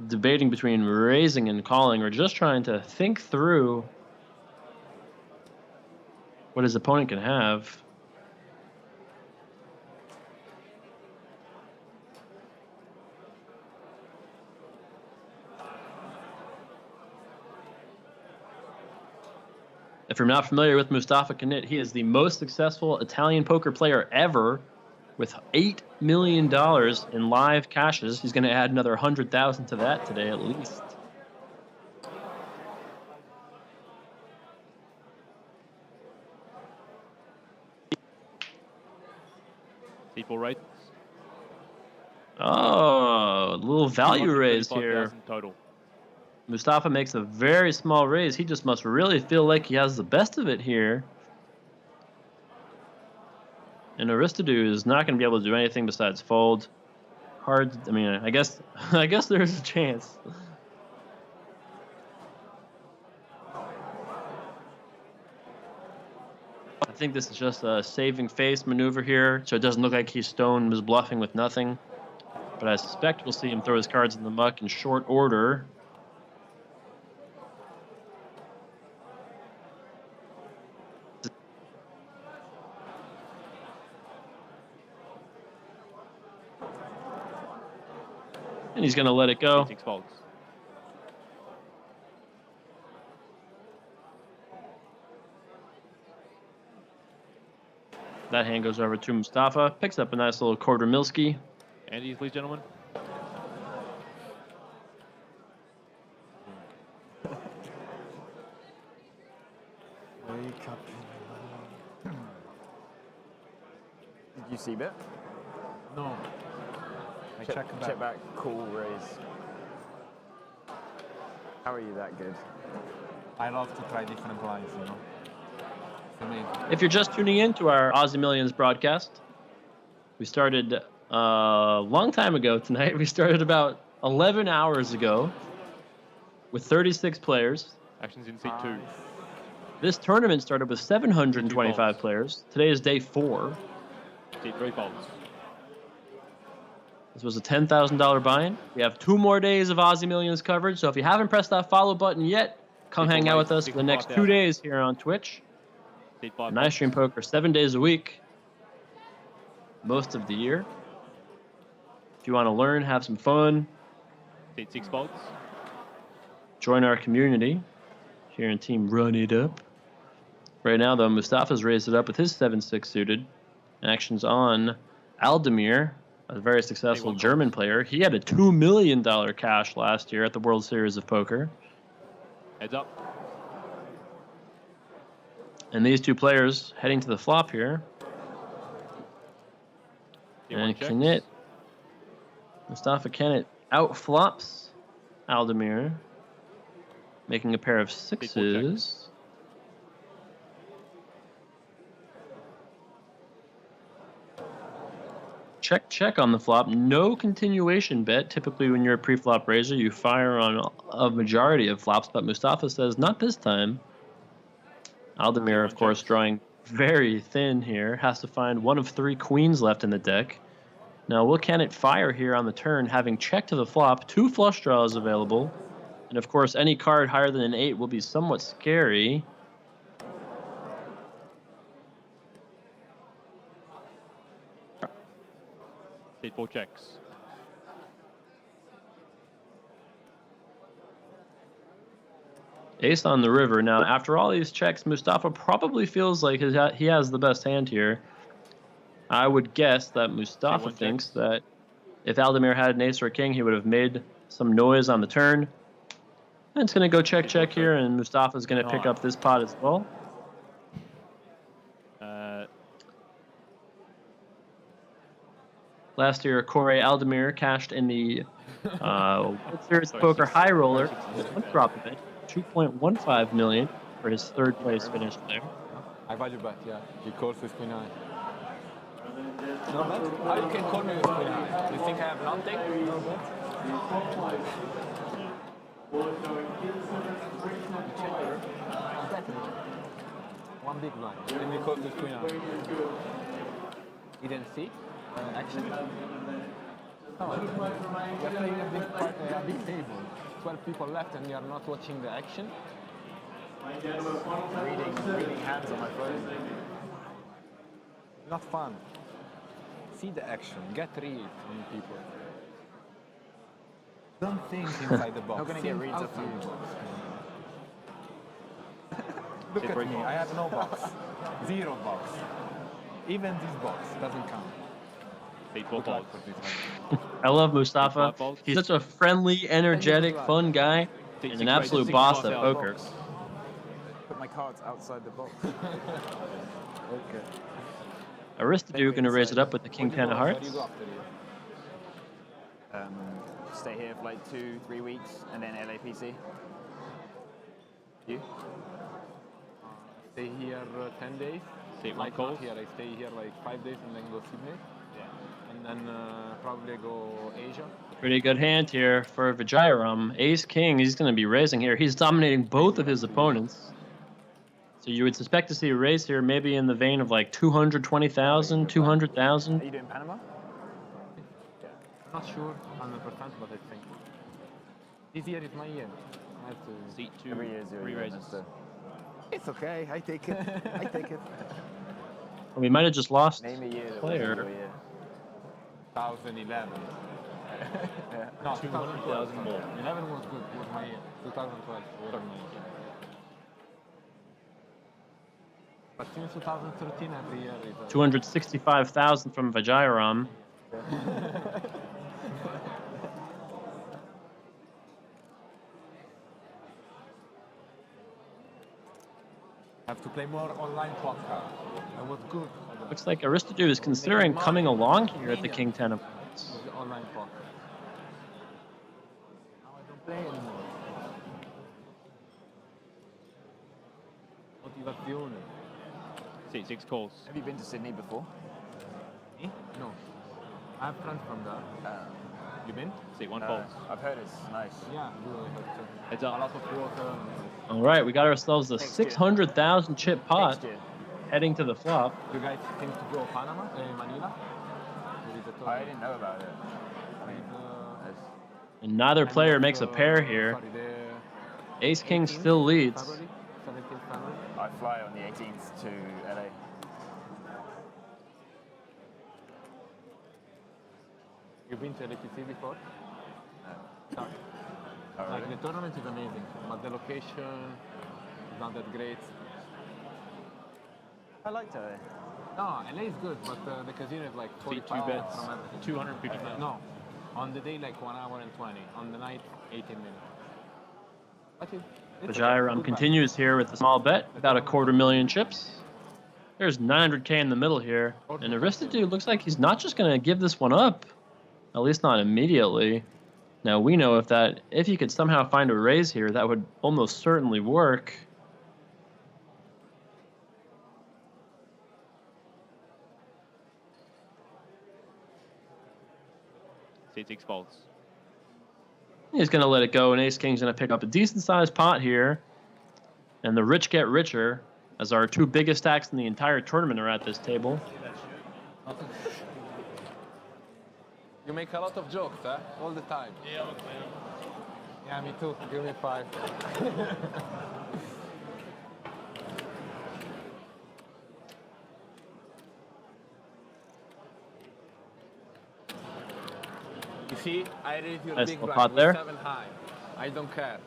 debating between raising and calling, or just trying to think through what his opponent can have. If you're not familiar with Mustafa Kanit, he is the most successful Italian poker player ever, with $8 million in live cashes. He's going to add another 100,000 to that today at least. C4 rates. Oh, a little value raise here. 35,000 total. Mustafa makes a very small raise. He just must really feel like he has the best of it here. And Aristidu is not going to be able to do anything besides fold. Hard. I mean, I guess there's a chance. I think this is just a saving face maneuver here, so it doesn't look like he's stone was bluffing with nothing. But I suspect we'll see him throw his cards in the muck in short order. And he's going to let it go. C6 folds. That hand goes over to Mustafa. Picks up a nice little quarter milski. Andes, please, gentlemen. Wake up. Did you see bet? No. I Check back. Cool raise. How are you that good? I love to try different lines, you know. For me. If you're just tuning in to our Aussie Millions broadcast, we started a long time ago tonight. We started about 11 hours ago with 36 players. Actions in C2. This tournament started with 725 players. Today is day 4. Take 3 balls. This was a $10,000 buy-in. We have 2 more days of Aussie Millions coverage, so if you haven't pressed that follow button yet, come hang out with us for the next 2 days here on Twitch. And I stream poker 7 days a week, most of the year. If you want to learn, have some fun, Take 6 balls. join our community here in Team Run It Up. Right now, though, Mustafa's raised it up with his 7-6 suited. Action's on Aldemir, a very successful German player. He had a $2 million cash last year at the World Series of Poker. Heads up. And these 2 players heading to the flop here. And Kennett, Mustafa Kennett outflops Aldemir, making a pair of 6s. Check on the flop. No continuation bet. Typically, when you're a pre-flop raiser, you fire on a majority of flops, but Mustafa says not this time. Aldemir, of course, drawing very thin here. Has to find one of 3 queens left in the deck. Now, will Kennett fire here on the turn, having checked to the flop, 2 flush draws available. And, of course, any card higher than an 8 will be somewhat scary. Take 4 checks. Ace on the river. Now, after all these checks, Mustafa probably feels like he has the best hand here. I would guess that Mustafa thinks that if Aldemir had an ace or a king, he would have made some noise on the turn. And it's going to go check here, and Mustafa's going to pick up this pot as well. Last year, Corey Aldemir cashed in the World Series Poker High Roller. One drop event, $2.15 million for his 3rd place finish there. I value bet, yeah. He calls with queen high. No bet? How you can call me with queen high? You think I have nothing? No bet? One big blind. Then we call with queen high. You didn't see? Action? No. You're playing a big table. 12 people left and you're not watching the action? Reading hands on my phone. Not fun. See the action. Get read on people. Don't think inside the box. Not going to get reads of you. Look at me. I have no box. 0 box. Even this box doesn't count. I love Mustafa. He's such a friendly, energetic, fun guy, and an absolute boss at poker. Put my cards outside the box. Okay. Aristodu going to raise it up with the King 10 of hearts. Stay here for like 2-3 weeks, and then LAPC. You? Stay here 10 days. Stay one Like call. not here. I stay here like 5 days and then go Sydney. And then probably go Asia. Pretty good hand here for Vijayaram. Ace King, he's going to be raising here. He's dominating both of his opponents. So you would suspect to see a raise here, maybe in the vein of like 220,000, 200,000. Are you doing Panama? Not sure 100%, but I think. This year is my year. I have to. Seat 2. Every year is your 3 year, raises. so. It's okay. I take it. I take it. Well, we might have just lost Name a year that was player. your year. 2011. Yeah. No, 200,000 more. 11 was good. Was my year. 2012 was my year. But since 2013, every year is. 265,000 from Vijayaram. I have to play more online poker. I was good. Looks like Aristodu is considering coming along here at the King 10 of hearts. Online poker. Now I don't play anymore. Motivazione. Seat 6 calls. Have you been to Sydney before? Me? No. I have friends from there. You been? See, one folds. I've heard it's nice. Yeah, really good too. Heads A up. lot of water. All right, we got ourselves a Next year. 600,000 chip pot Next year. heading to the flop. You guys think to go Panama, Manila? I didn't know about it. I mean, And neither player makes a pair here. Ace King still leads. February? 17th February? I fly on the 18th to LA. You've been to LPT before? No. No. Oh, Like really? the tournament is amazing, but the location is not that great. I liked LA. No, LA is good, but the casino is like See, 45 two bets, from everything. 250,000. No, on the day like 1 hour and 20. On the night, 18 minutes. But it's Bajayaram good continues here with the small bet, about 250,000 chips. There's 900K in the middle here. And Aristodude looks like he's not just going to give this one up. At least not immediately. Now we know if he could somehow find a raise here, that would almost certainly work. See, 6 folds. He's going to let it go, and Ace King's going to pick up a decent-sized pot here. And the rich get richer, as our two biggest stacks in the entire tournament are at this table. You make a lot of jokes, huh? All the time. Yeah, me too. Give me 5. You see, I raise your Nice big little blind pot with there. 7 high. I don't care.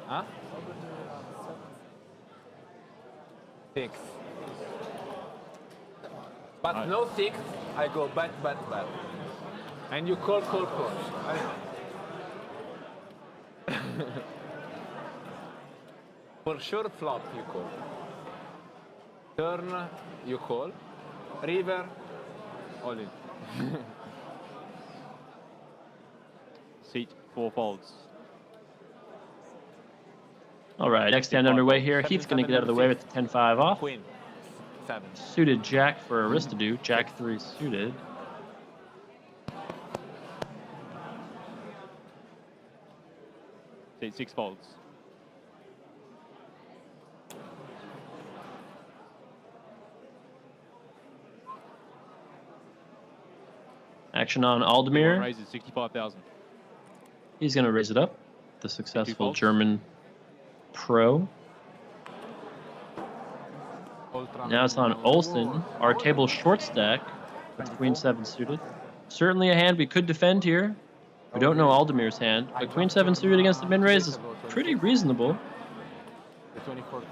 Huh? 6. But no 6, I go bet. And you call. For sure flop you call. Turn you call. River, all in. Seat, 4 folds. All right, next hand underway here. Heath's going to get out of the way with the 10-5 off. Queen, 7. Suited Jack for Aristodude. Jack 3 suited. Seat, 6 folds. Action on One Aldemir. raises 65,000. He's going to raise it up. The successful folds. German pro. Now it's on Olsen, our table short stack with Queen 7 suited. Certainly a hand we could defend here. We don't know Aldemir's hand, but Queen 7 suited against the min raise is pretty reasonable. The 24th.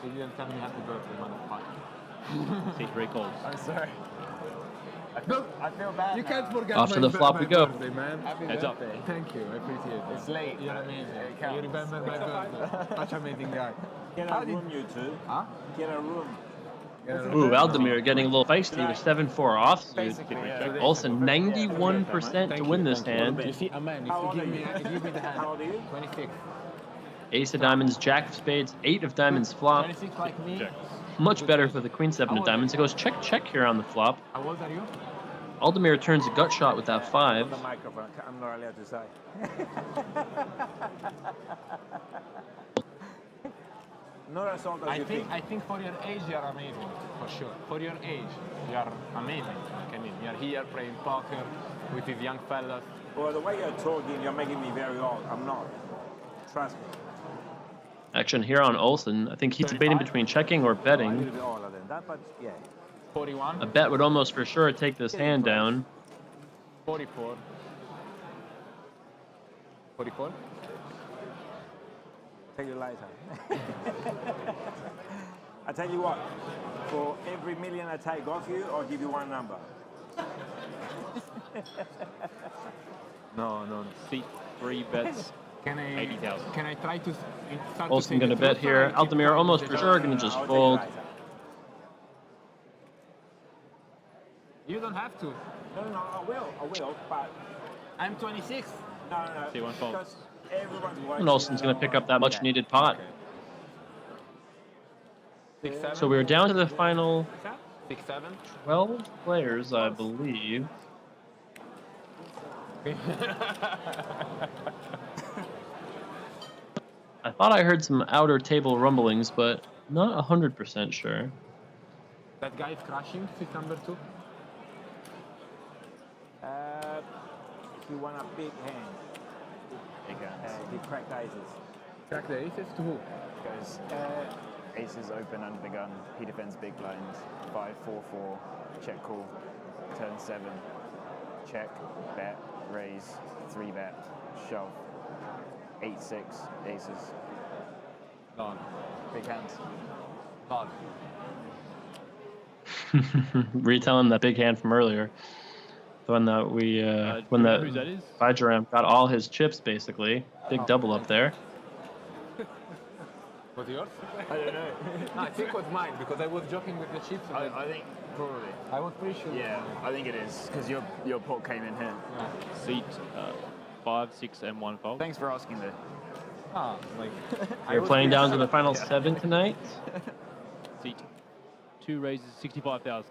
They didn't tell me happy birthday, motherfucker. Seat, 3 calls. I'm sorry. I feel bad. You now. can't forget Off to my the flop we go. birthday, man. Happy Heads up. birthday. Thank you, I appreciate it. It's late. You're amazing. It counts. You remember my birthday. Such an amazing guy. Get How a did- room, you two. Huh? Get a room. Ooh, Aldemir getting a little feisty with 7-4 offsuit. Basically, yeah. Olsen 91% to win this hand. You see, a man, How old if are you you? give me the hand. How old are you? 26. Ace of diamonds, Jack of spades, 8 of diamonds flop. 26 like me. Much better for the Queen 7 of diamonds. It goes check here on the flop. How old are you? Aldemir turns a gut shot with that 5. The microphone. I'm not allowed to say. Not as old as I you think for your age you are amazing, for sure. For your age, you are amazing. Like, I mean, you are here playing poker with these young fellas. Well, the way you're talking, you're making me very old. I'm not. Trust me. Action here on Olsen. I think he's debating between checking or A betting. little bit older than that, but yeah. 41, A bet would almost for sure take this hand down. 44. 44? Tell you later. I tell you what, for every million I take off you, I'll give you one number. No. Seat, 3 bets. Can I 80,000. Can I try to start Olsen to going to bet here. Aldemir almost for sure going to just I'll fold. tell you later. You don't have to. No, I will, but I'm 26. no. See, one fold. Because everyone's watching. And Olsen's going to pick up that much needed pot. 6, 7. So we're down to the final 6, 7. 12 players, I believe. I thought I heard some outer table rumblings, but not 100% sure. That guy is crashing, seat number 2. He won a big hand. Big hands. He cracked aces. Crack the aces to who? Goes aces open under the gun. He defends big blinds. 5-4-4. Check call. Turn 7. Check. Bet. Raise. 3 bet. Shove. 8-6. Aces. None. Big hands. None. Retelling that big hand from earlier. The one that we, when do you know whose that is? Vijaram got all his chips, basically. Big double up there. Was yours? I don't know. No, I think it was mine because I was joking with the chips. And I think probably. I was pretty sure. Yeah, I think it is because your pot came in here. Seat 5, 6, and 1 fold. Thanks for asking though. Ah, like. You're playing down to the final 7 tonight. Seat 2 raises 65,000.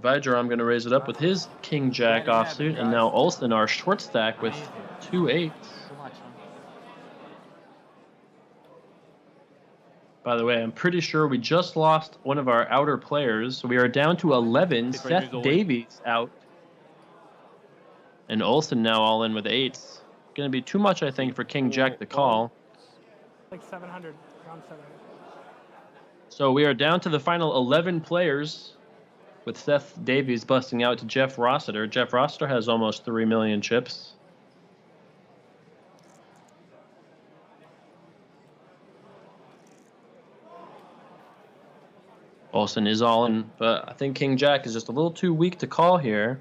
Vijaram going to raise it up with his King Jack offsuit, and now Olsen, our short stack, with 2 8s. Too much, huh? By the way, I'm pretty sure we just lost one of our outer players, so we are down to 11. Seth Davies out, and Olsen now all in with 8s. Going to be too much, I think, for King Jack to call. Like 700, around 700. So we are down to the final 11 players, with Seth Davies busting out to Jeff Rossiter. Jeff Rossiter has almost 3 million chips. Olsen is all in, but I think King Jack is just a little too weak to call here.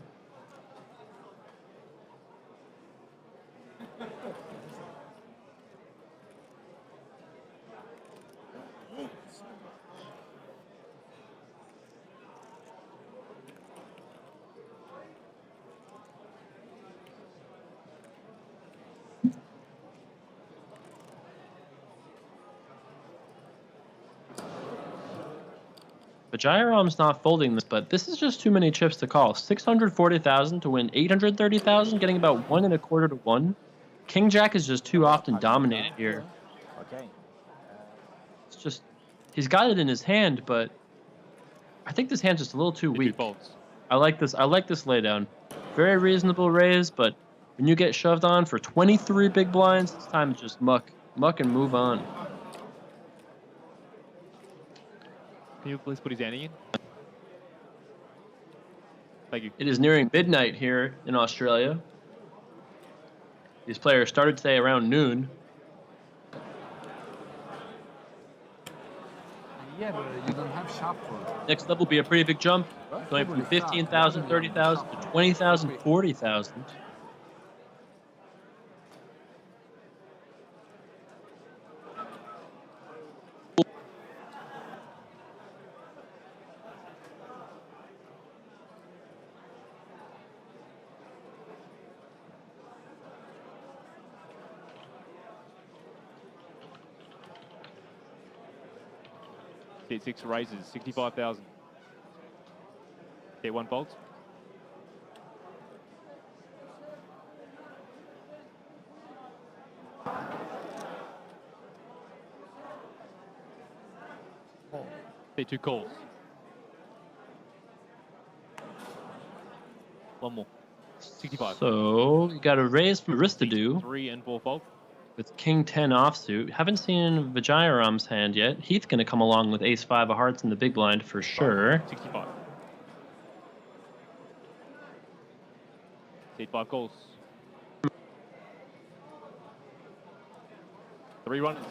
Vijayaram's not folding this, but this is just too many chips to call. 640,000 to win 830,000, getting about 1 1/4 to 1. King Jack is just too often dominated here. Okay. It's just, he's got it in his hand, but I think this hand's just a little too weak. I like this laydown. Very reasonable raise, but when you get shoved on for 23 big blinds, it's time to just muck and move on. Can you please put his ante in? Thank you. It is nearing midnight here in Australia. These players started today around noon. Yeah, but you don't have shuffle. Next up will be a pretty big jump, going from 15,000, 30,000 to 20,000, 40,000. Seat 6 raises 65,000. Seat 1 folds. Seat 2 calls. One more. 65. So you got a raise from Aristadu 3 and 4 fold. with King 10 offsuit. Haven't seen Vijayaram's hand yet. Heath going to come along with Ace 5 of hearts in the big blind for sure. 65. Seat 5 calls. 3 runners.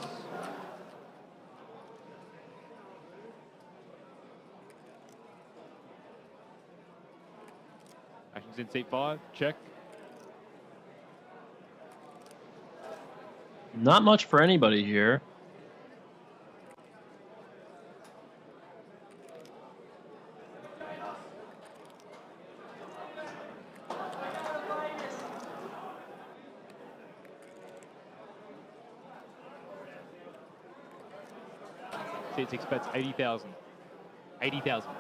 Actions in seat 5. Check. Not much for anybody here. Seat 6 bets 80,000. 80,000.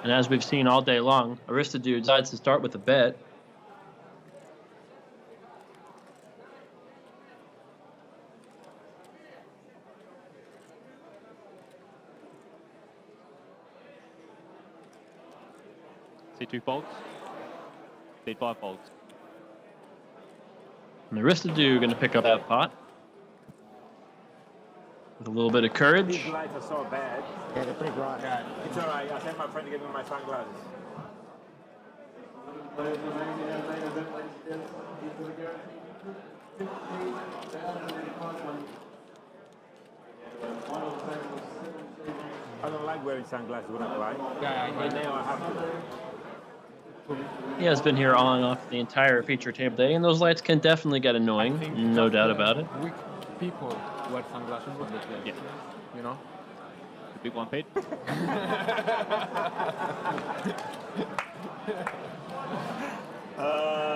And as we've seen all day long, Aristodu decides to start with a bet. C2 folds. C5 folds. And Aristodu going to pick up that pot with a little bit of courage. These lights are so bad. Yeah, they're pretty bright. Yeah, it's all right. I'll tell my friend to give me my sunglasses. I don't like wearing sunglasses when I play. Yeah, But now I have to. He has been here on and off the entire feature table day, and those lights can definitely get annoying, no doubt about it. Weak people wear sunglasses when they play. Yeah. You know? The big one, Pete.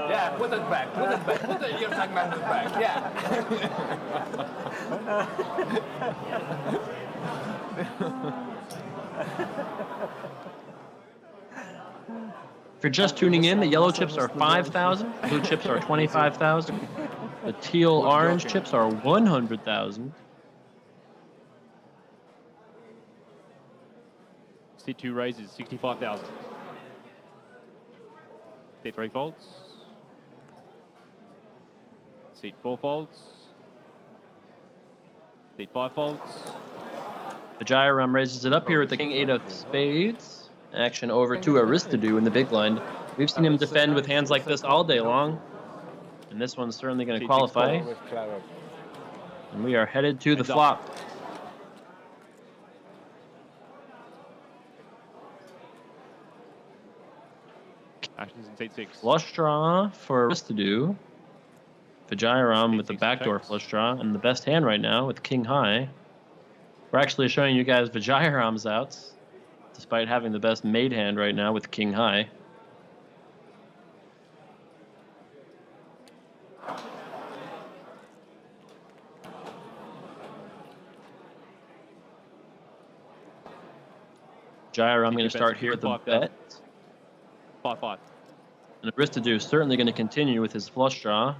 Yeah, put it back. Put it back. Put your sunglasses back. Yeah. If you're just tuning in, the yellow chips are 5,000, blue chips are 25,000, the teal orange chips are 100,000. C2 raises 65,000. C3 folds. C4 folds. C5 folds. The Gyram raises it up here with the king 8 of spades. Action over to Aristodu in the big blind. We've seen him defend with hands like this all day long. And this one's certainly going to qualify. And we are headed to the flop. Actions in seat 6. Flush draw for Aristodu. Vajiram with the backdoor flush draw. And the best hand right now with king high. We're actually showing you guys Vajiram's outs, despite having the best made hand right now with king high. Gyram going to start here at the bet. 5-5. And Aristodu is certainly going to continue with his flush draw.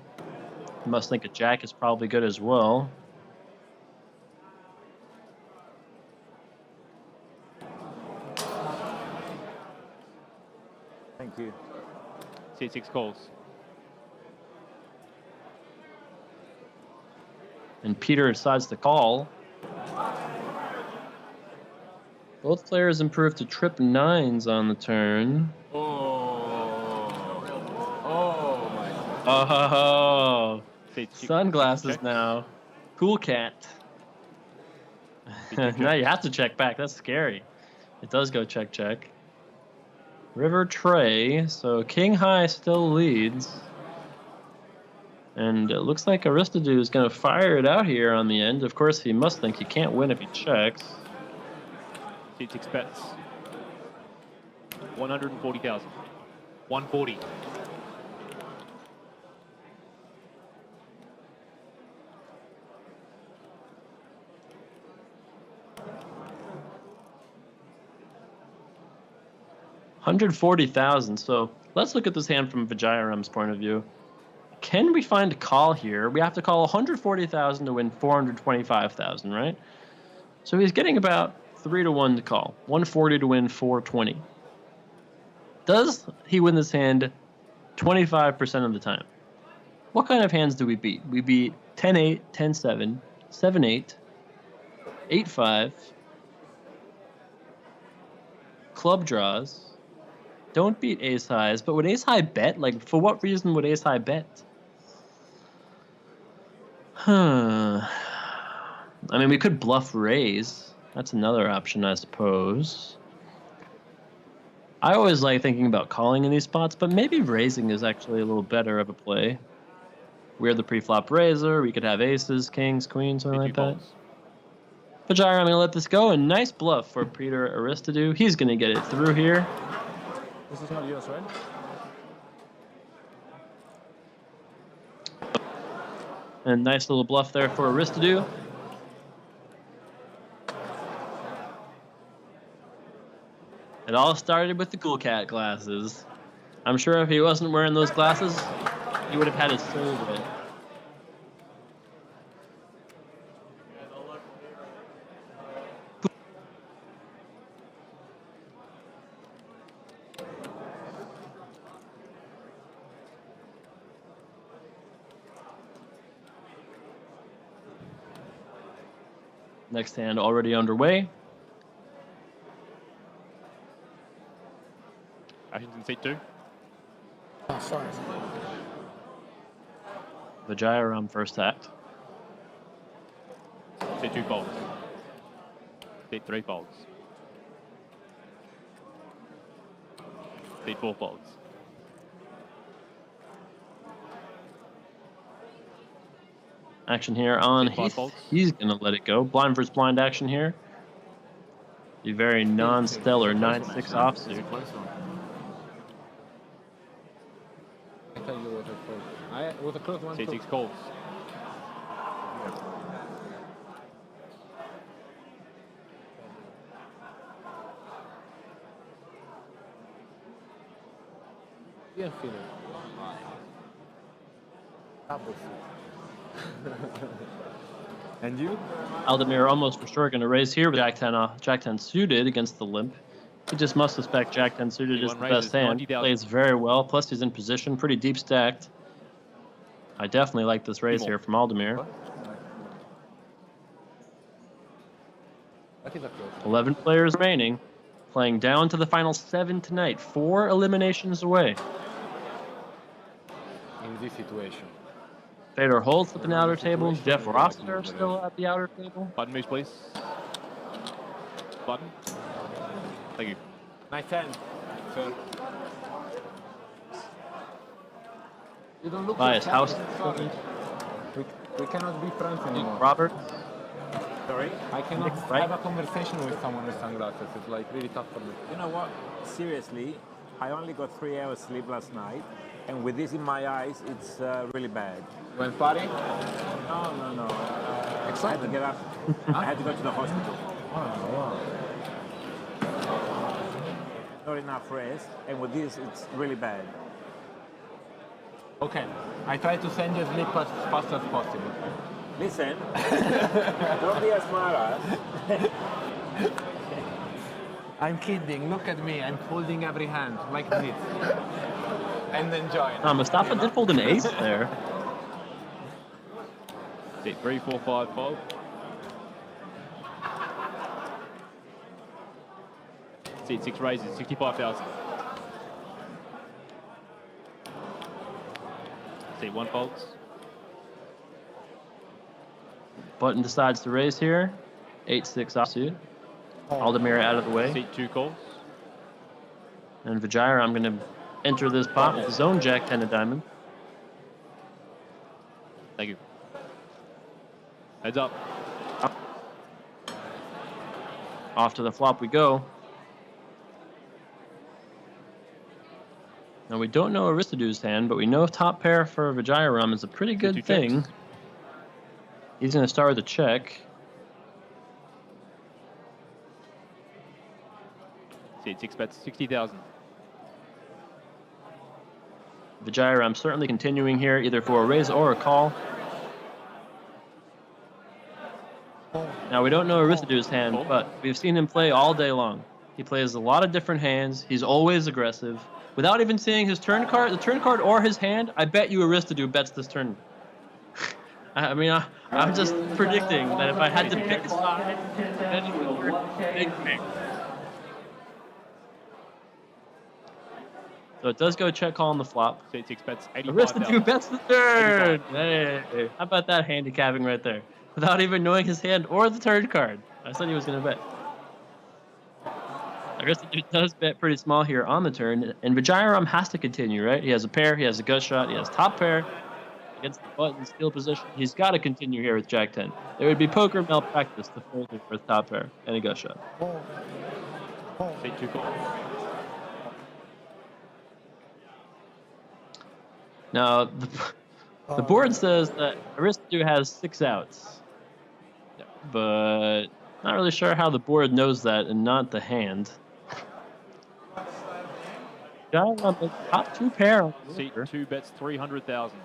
You must think a jack is probably good as well. Thank you. C6 calls. And Peter decides to call. Both players improved to trip nines on the turn. Oh, sunglasses now. Cool cat. Now you have to check back. That's scary. It does go check, check. River tray. So king high still leads. And it looks like Aristodu is going to fire it out here on the end. Of course, he must think he can't win if he checks. C6 bets. 140,000. 140. $140,000. So let's look at this hand from Vajiram's point of view. Can we find a call here? We have to call 140,000 to win 425,000, right? So he's getting about 3-1 to call. 140 to win 420. Does he win this hand 25% of the time? What kind of hands do we beat? We beat 10-8, 10-7, 7-8, 8-5, club draws. Don't beat ace highs, but would ace high bet? Like, for what reason would ace high bet? I mean, we could bluff raise. That's another option, I suppose. I always like thinking about calling in these spots, but maybe raising is actually a little better of a play. We're the pre-flop raiser. We could have aces, kings, queens, something like that. Vajiram, I'm going to let this go. A nice bluff for Peter Aristodu. He's going to get it through here. This is not yours, right? A nice little bluff there for Aristodu. It all started with the Cool Cat glasses. I'm sure if he wasn't wearing those glasses, he would have had his soul with. Next hand already underway. Actions in seat 2. Oh, sorry. Vijayaram first act. Seat 2 folds. Seat 3 folds. Seat 4 folds. Action here on Seat 5 Heath. folds. He's going to let it go. Blind versus blind action here. The very non-stellar 9-6 offsuit. I tell you what I thought. I was a close one. Seat 6 calls. Yeah, feel it. Double And you? Aldemir almost for sure going to raise here with Jack 10 suited against the limp. He just must suspect Jack 10 suited is the best hand. 90,000. Plays very well, plus he's in position, pretty deep stacked. I definitely like this raise here from Aldemir. 11 players remaining, playing down to the final 7 tonight. 4 eliminations away. In this situation. Fedor holds at the outer table. Jeff Rossiter still at the outer table. Button moves, please. Button. Thank you. Nice hand, sir. You don't look By his so house. sorry. We cannot be friends anymore. Robert. Sorry? I cannot Right. have a conversation with someone with sunglasses. It's like really tough for me. You know what? Seriously, I only got 3 hours sleep last night, and with this in my eyes, it's really bad. You went party? No. I had to get up. I had to go to the hospital. Wow. Not enough rest, and with this, it's really bad. Okay. I try to send you sleep as fast as possible. Listen, don't be a smartass. I'm kidding. Look at me. I'm folding every hand like this. And enjoying. Mustafa did fold an ace there. Seat 3, 4, 5 fold. Seat 6 raises, 65,000. Seat 1 folds. Button decides to raise here. 8-6 offsuit. Aldemir out of the way. Seat 2 calls. And Vijayar, I'm going to enter this pot with his own Jack 10 of diamond. Thank you. Heads up. Off to the flop we go. Now we don't know Aristodu's hand, but we know top pair for Vijayaram is a pretty good two thing. checks. He's going to start with a check. Seat 6 bets, 60,000. Vijayaram certainly continuing here, either for a raise or a call. Now we don't know Aristodu's hand, but we've seen him play all day long. He plays a lot of different hands. He's always aggressive. Without even seeing his turn card, the turn card or his hand, I bet you Aristodu bets this turn. I mean, I'm just predicting that if I had to pick a side, then he would turn big pick. So it does go check call on the flop. Seat 6 bets, 85,000. Aristodu bets the turn. Hey, how about that handicapping right there? Without even knowing his hand or the turn card. I said he was going to bet. Aristodu does bet pretty small here on the turn, and Vijayaram has to continue, right? He has a pair, he has a gut shot, he has top pair. Against the button, steal position. He's got to continue here with Jack 10. There would be poker malpractice to fold him for a top pair and a gut shot. Seat 2 calls. Now, the board says that Aristodu has 6 outs. But not really sure how the board knows that and not the hand. Vijayaraman, the top two pair. On the Seat order. 2 bets 300,000.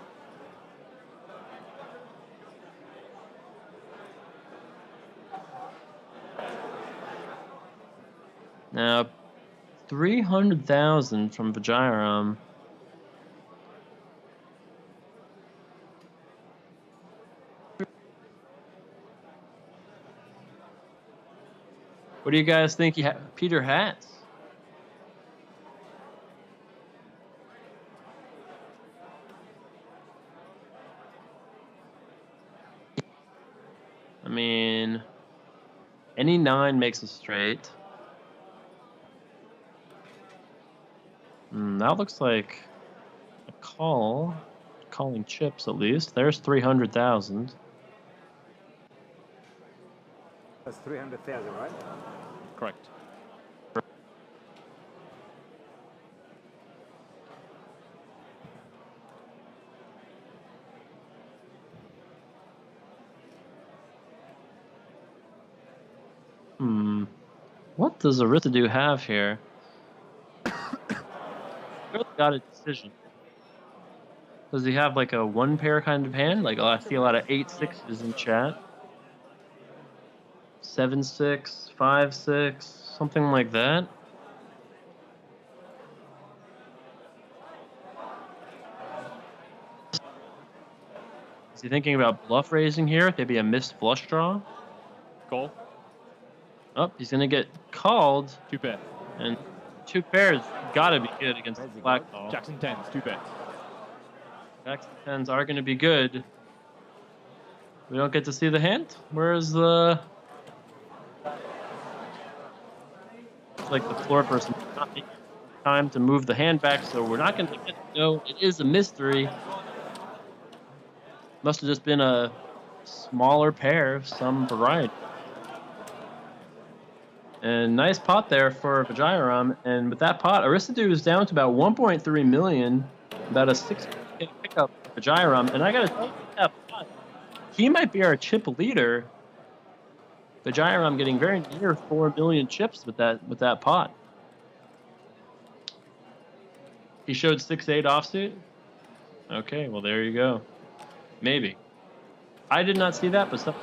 Now, 300,000 from Vijayaram. What do you guys think Peter has? I mean, any 9 makes a straight. That looks like a call. Calling chips at least. There's 300,000. That's 300,000, right? Correct. What does Arithmetic have here? Really got a decision. Does he have like a 1 pair kind of hand? Like I see a lot of 8-6s in chat. 7-6, 5-6, something like that. Is he thinking about bluff raising here? Maybe a missed flush draw? Call. Oh, he's gonna get called. 2 bet. And 2 pairs gotta be good against the black call. Jackson 10s, 2 bets. Jackson 10s are gonna be good. We don't get to see the hand? Where's the... It's like the floor person not taking time to move the hand back, so we're not gonna get to know. It is a mystery. Must have just been a smaller pair of some variety. And nice pot there for Vijayaram. And with that pot, Aristidou is down to about 1.3 million, about a 6K pickup for Vijayaram. And I gotta tell you, that pot, he might be our chip leader. Vijayaram getting very near 4 million chips with that pot. He showed 6-8 offsuit. Okay, well there you go. Maybe. I did not see that, but some.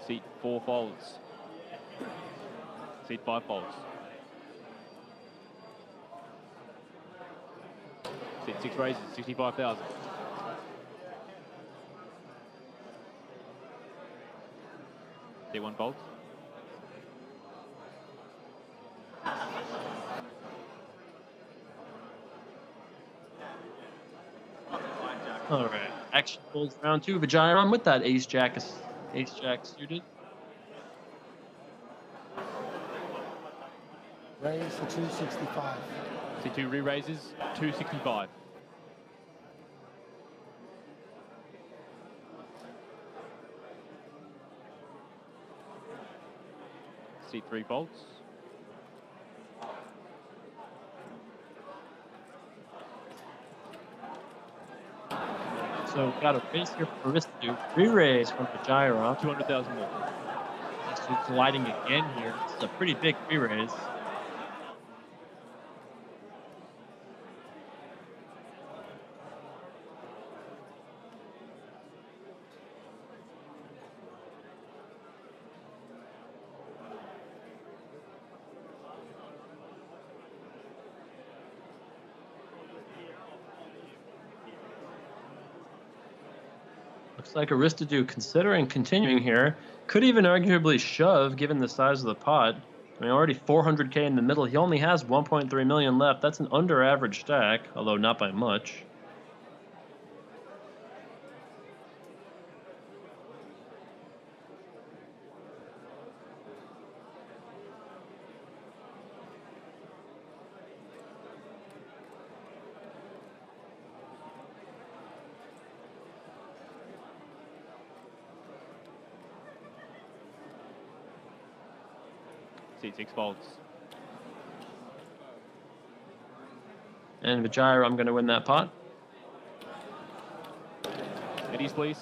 Seat 4 folds. Seat 5 folds. Seat 6 raises, 65,000. Seat 1 folds. All right. Action folds round 2. Vijayaram with that ace jack suited. Raise for 265. C2 re-raises, 265. C3 folds. So got a raise here for Aristidou. Re-raise from Vijayaram. 200,000 more. So colliding again here. This is a pretty big re-raise. Looks like Aristidou, considering continuing here, could even arguably shove given the size of the pot. I mean, already 400K in the middle. He only has 1.3 million left. That's an under average stack, although not by much. Seat 6 folds. And Vijayaram, I'm going to win that pot. Eddies, please.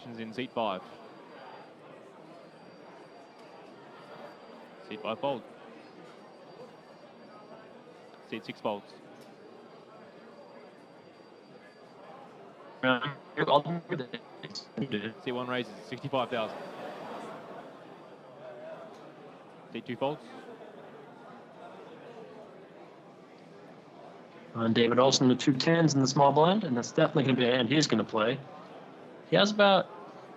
actions in seat 5. Seat 5 folds. Seat 6 folds. Seat 1 raises, 65,000. Seat 2 folds. On David Olsen, the 2 10s in the small blind, and that's definitely going to be a hand he's going to play. He has about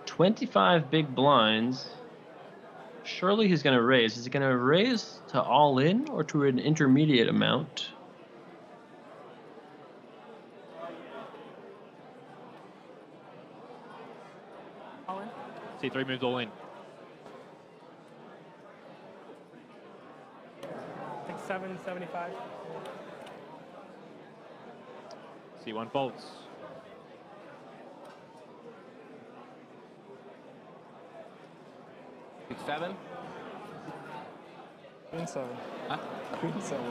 25 big blinds. Surely he's going to raise. Is he going to raise to all in or to an intermediate amount? All in. Seat 3 moves all in. I think 775. Seat 1 folds. Seat 7. Queen 7. Huh? Queen 7.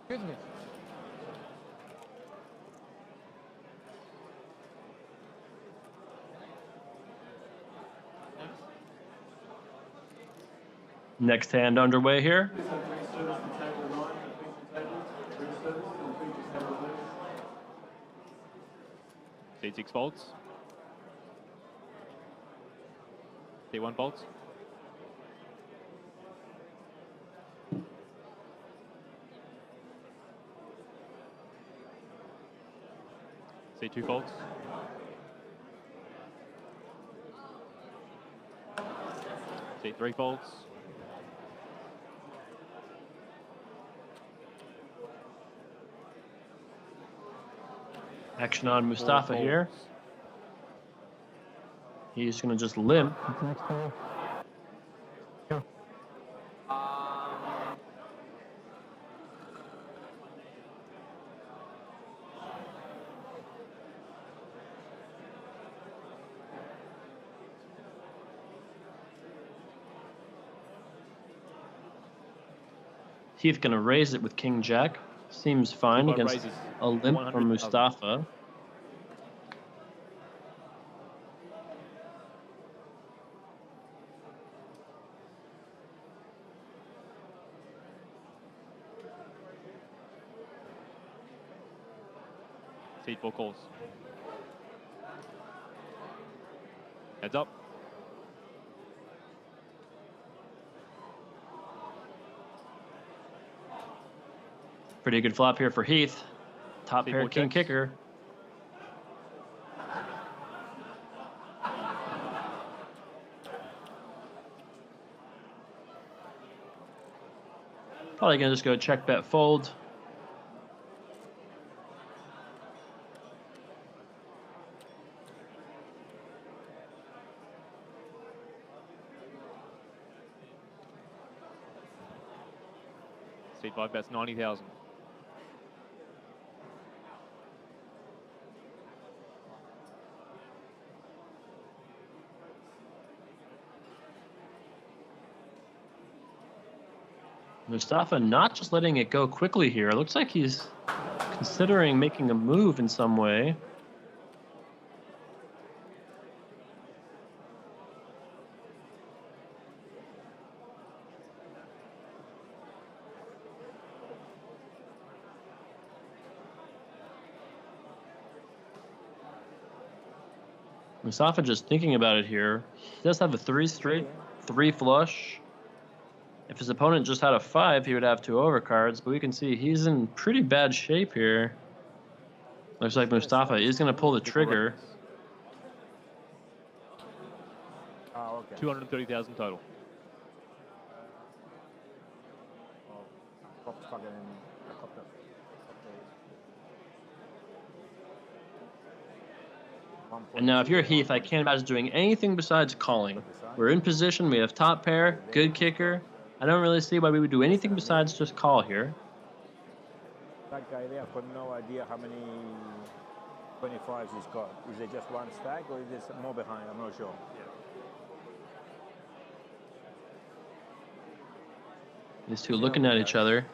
Excuse me. Next hand underway here. Seat 6 folds. Seat 1 folds. Seat 2 folds. Seat 3 folds. Action on Mustafa here. He's going to just limp. Heath going to raise it with King Jack. Seems fine against raises. a limp from Mustafa. Seat 4 calls. Heads up. Pretty good flop here for Heath. Top Seat pair 4 king checks. kicker. Probably gonna just go check, bet, fold. Seat 5 bets 90,000. Mustafa not just letting it go quickly here. It looks like he's considering making a move in some way. Mustafa just thinking about it here. He does have a 3 straight, 3 flush. If his opponent just had a 5, he would have 2 overcards, but we can see he's in pretty bad shape here. Looks like Mustafa is going to pull the trigger. Oh, okay. 230,000 total. And now if you're Heath, I can't imagine doing anything besides calling. We're in position, we have top pair, good kicker. I don't really see why we would do anything besides just call here. That guy there, I've got no idea how many 25s he's got. Is there just one stack or is there more behind? I'm not sure. These two looking at each other.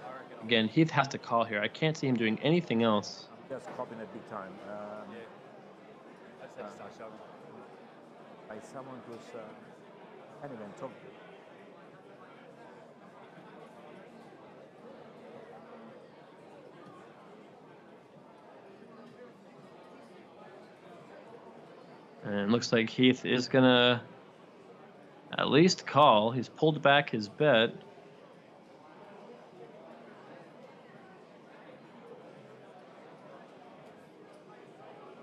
Again, Heath has to call here. I can't see him doing anything else. Just copying it big time. By someone who's can't even talk. And it looks like Heath is gonna at least call. He's pulled back his bet.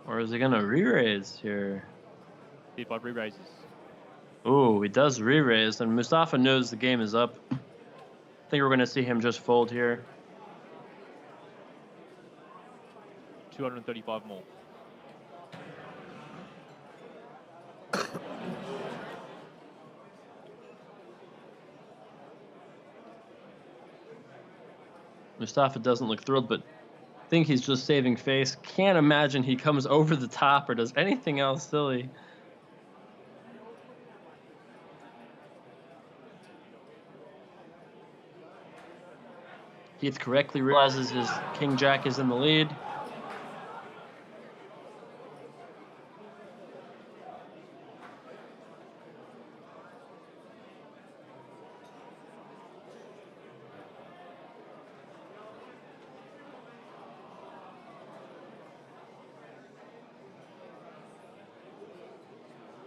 Or is he gonna re-raise here? See if I re-raises. Ooh, he does re-raise, and Mustafa knows the game is up. I think we're gonna see him just fold here. 235 more. Mustafa doesn't look thrilled, but I think he's just saving face. Can't imagine he comes over the top or does anything else silly. Heath correctly realizes his King Jack is in the lead.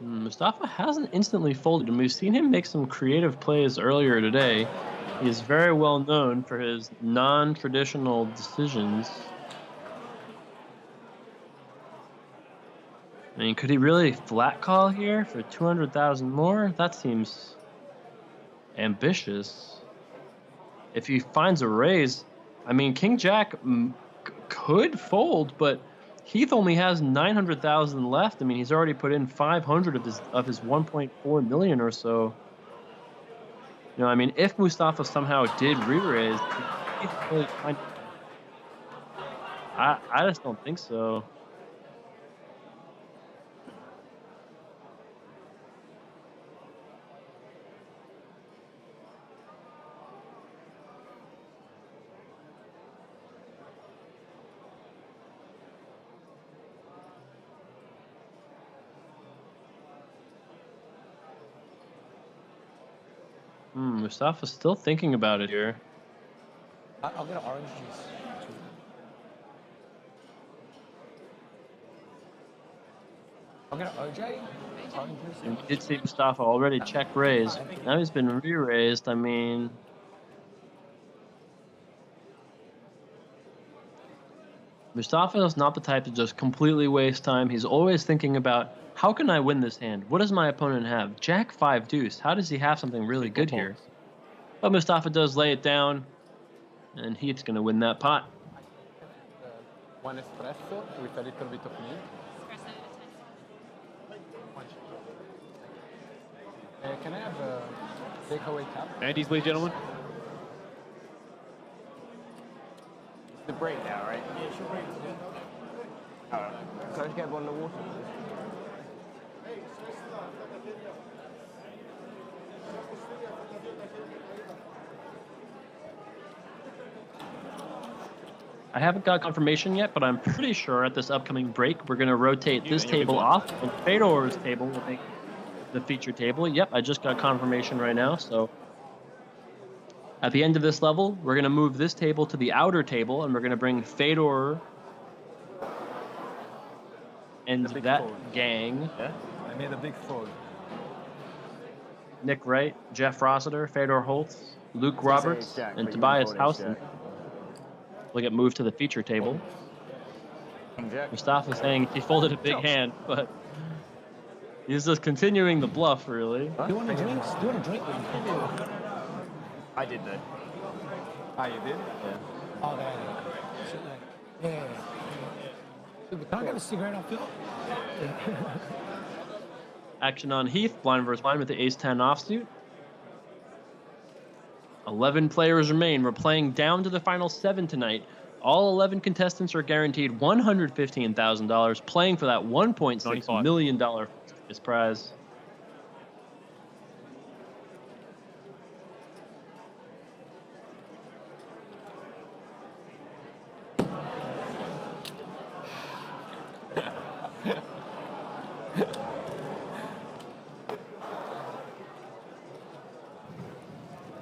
Mustafa hasn't instantly folded, and we've seen him make some creative plays earlier today. He is very well known for his non-traditional decisions. I mean, could he really flat call here for 200,000 more? That seems ambitious. If he finds a raise, I mean, King Jack could fold, but Heath only has 900,000 left. I mean, he's already put in 500 of his 1.4 million or so. You know, I mean, if Mustafa somehow did re-raise, I just don't think so. Mustafa's still thinking about it here. I'll get an orange juice. I'll get an OJ. Orange juice. And we did see Mustafa already check raise. Now he's been re-raised. I mean, Mustafa is not the type to just completely waste time. He's always thinking about, how can I win this hand? What does my opponent have? Jack 5 deuce. How does he have something really good here? But Mustafa does lay it down, and Heath's going to win that pot. One espresso with a little bit of milk. Can I have a takeaway cup? Andy's lead, gentlemen. The break now, right? Yeah, sure break. Can I just get a bottle of water? I haven't got confirmation yet, but I'm pretty sure at this upcoming break, we're going to rotate this table off, and Fedor's table will make the feature table. Yep, I just got confirmation right now. So at the end of this level, we're going to move this table to the outer table, and we're going to bring Fedor and that gang. Yeah? I made a big fold. Nick Wright, Jeff Rossiter, Fedor Holtz, Luke Roberts, Jack, and but Tobias you can fold Housen ace will get moved to the feature table. King Jack. Mustafa saying he folded a big hand, but he's just continuing the bluff, really. Do you want a drink? Do you want a drink? I did though. Ah, you did? Yeah. Oh, there. Yeah. Can I get a cigarette off you? Action on Heath, blind versus blind with the ace-10 offsuit. 11 players remain. We're playing down to the final 7 tonight. All 11 contestants are guaranteed $115,000, playing for that $1.6 million prize.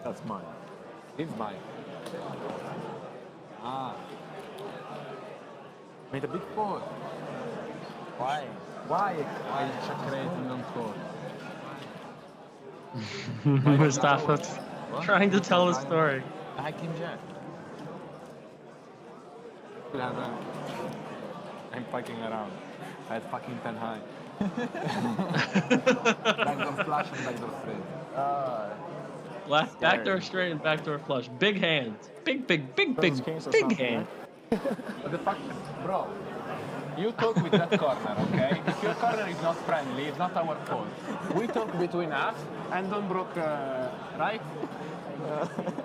That's mine. It's mine. Ah. Made a big four. Why? Why check rating on four? Mustafa's trying to tell a story. I can jack. I'm fucking around. I had fucking 10 high. Backdoor flush and backdoor straight. Backdoor straight and backdoor flush. Big hands. Big hands. What the fuck? Bro, you talk with that corner, okay? If your corner is not friendly, it's not our fault. We talk between us and don't broke, right?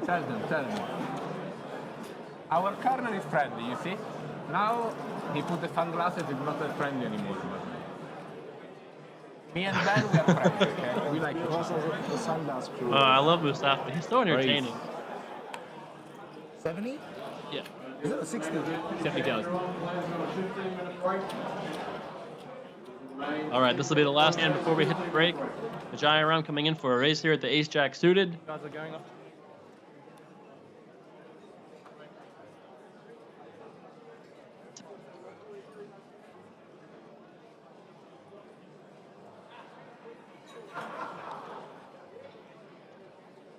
Tell them. Our corner is friendly, you see? Now, he put the sunglasses, it's not that friendly anymore. Me and Ben, we are friends, okay? We like each other. I love Mustafa. He's so entertaining. 70? Yeah. Is it a 60? 70,000. All right, this will be the last hand before we hit the break. The giant round coming in for a race here at the Ace Jack suited. Guys are going up.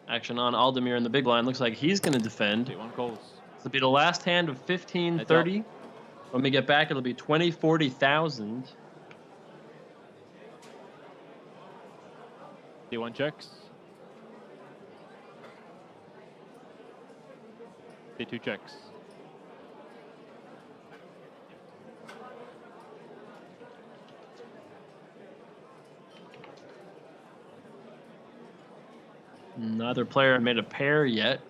Action on Aldemir in the big line. Looks like he's going to defend. One calls. This will be the last hand of 15-30. When we get back, it'll be 20-40,000. D1 checks. D2 checks. Neither player made a pair yet.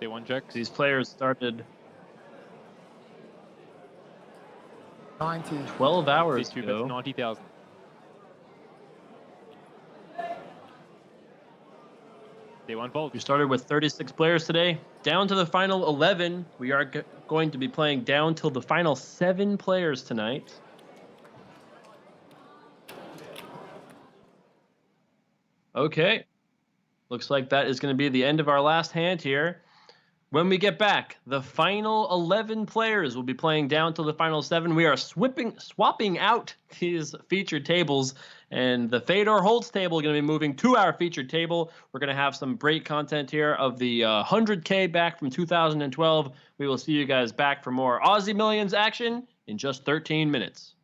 D1 checks. These players started 90. 12 hours D2 bets ago. 90,000. D1 folds. We started with 36 players today. Down to the final 11. We are going to be playing down till the final 7 players tonight. Okay. Looks like that is going to be the end of our last hand here. When we get back, the final 11 players will be playing down till the final 7. We are swapping out these featured tables, and the Fedor Holtz table is going to be moving to our featured table. We're going to have some great content here of the 100K back from 2012. We will see you guys back for more Aussie Millions action in just 13 minutes.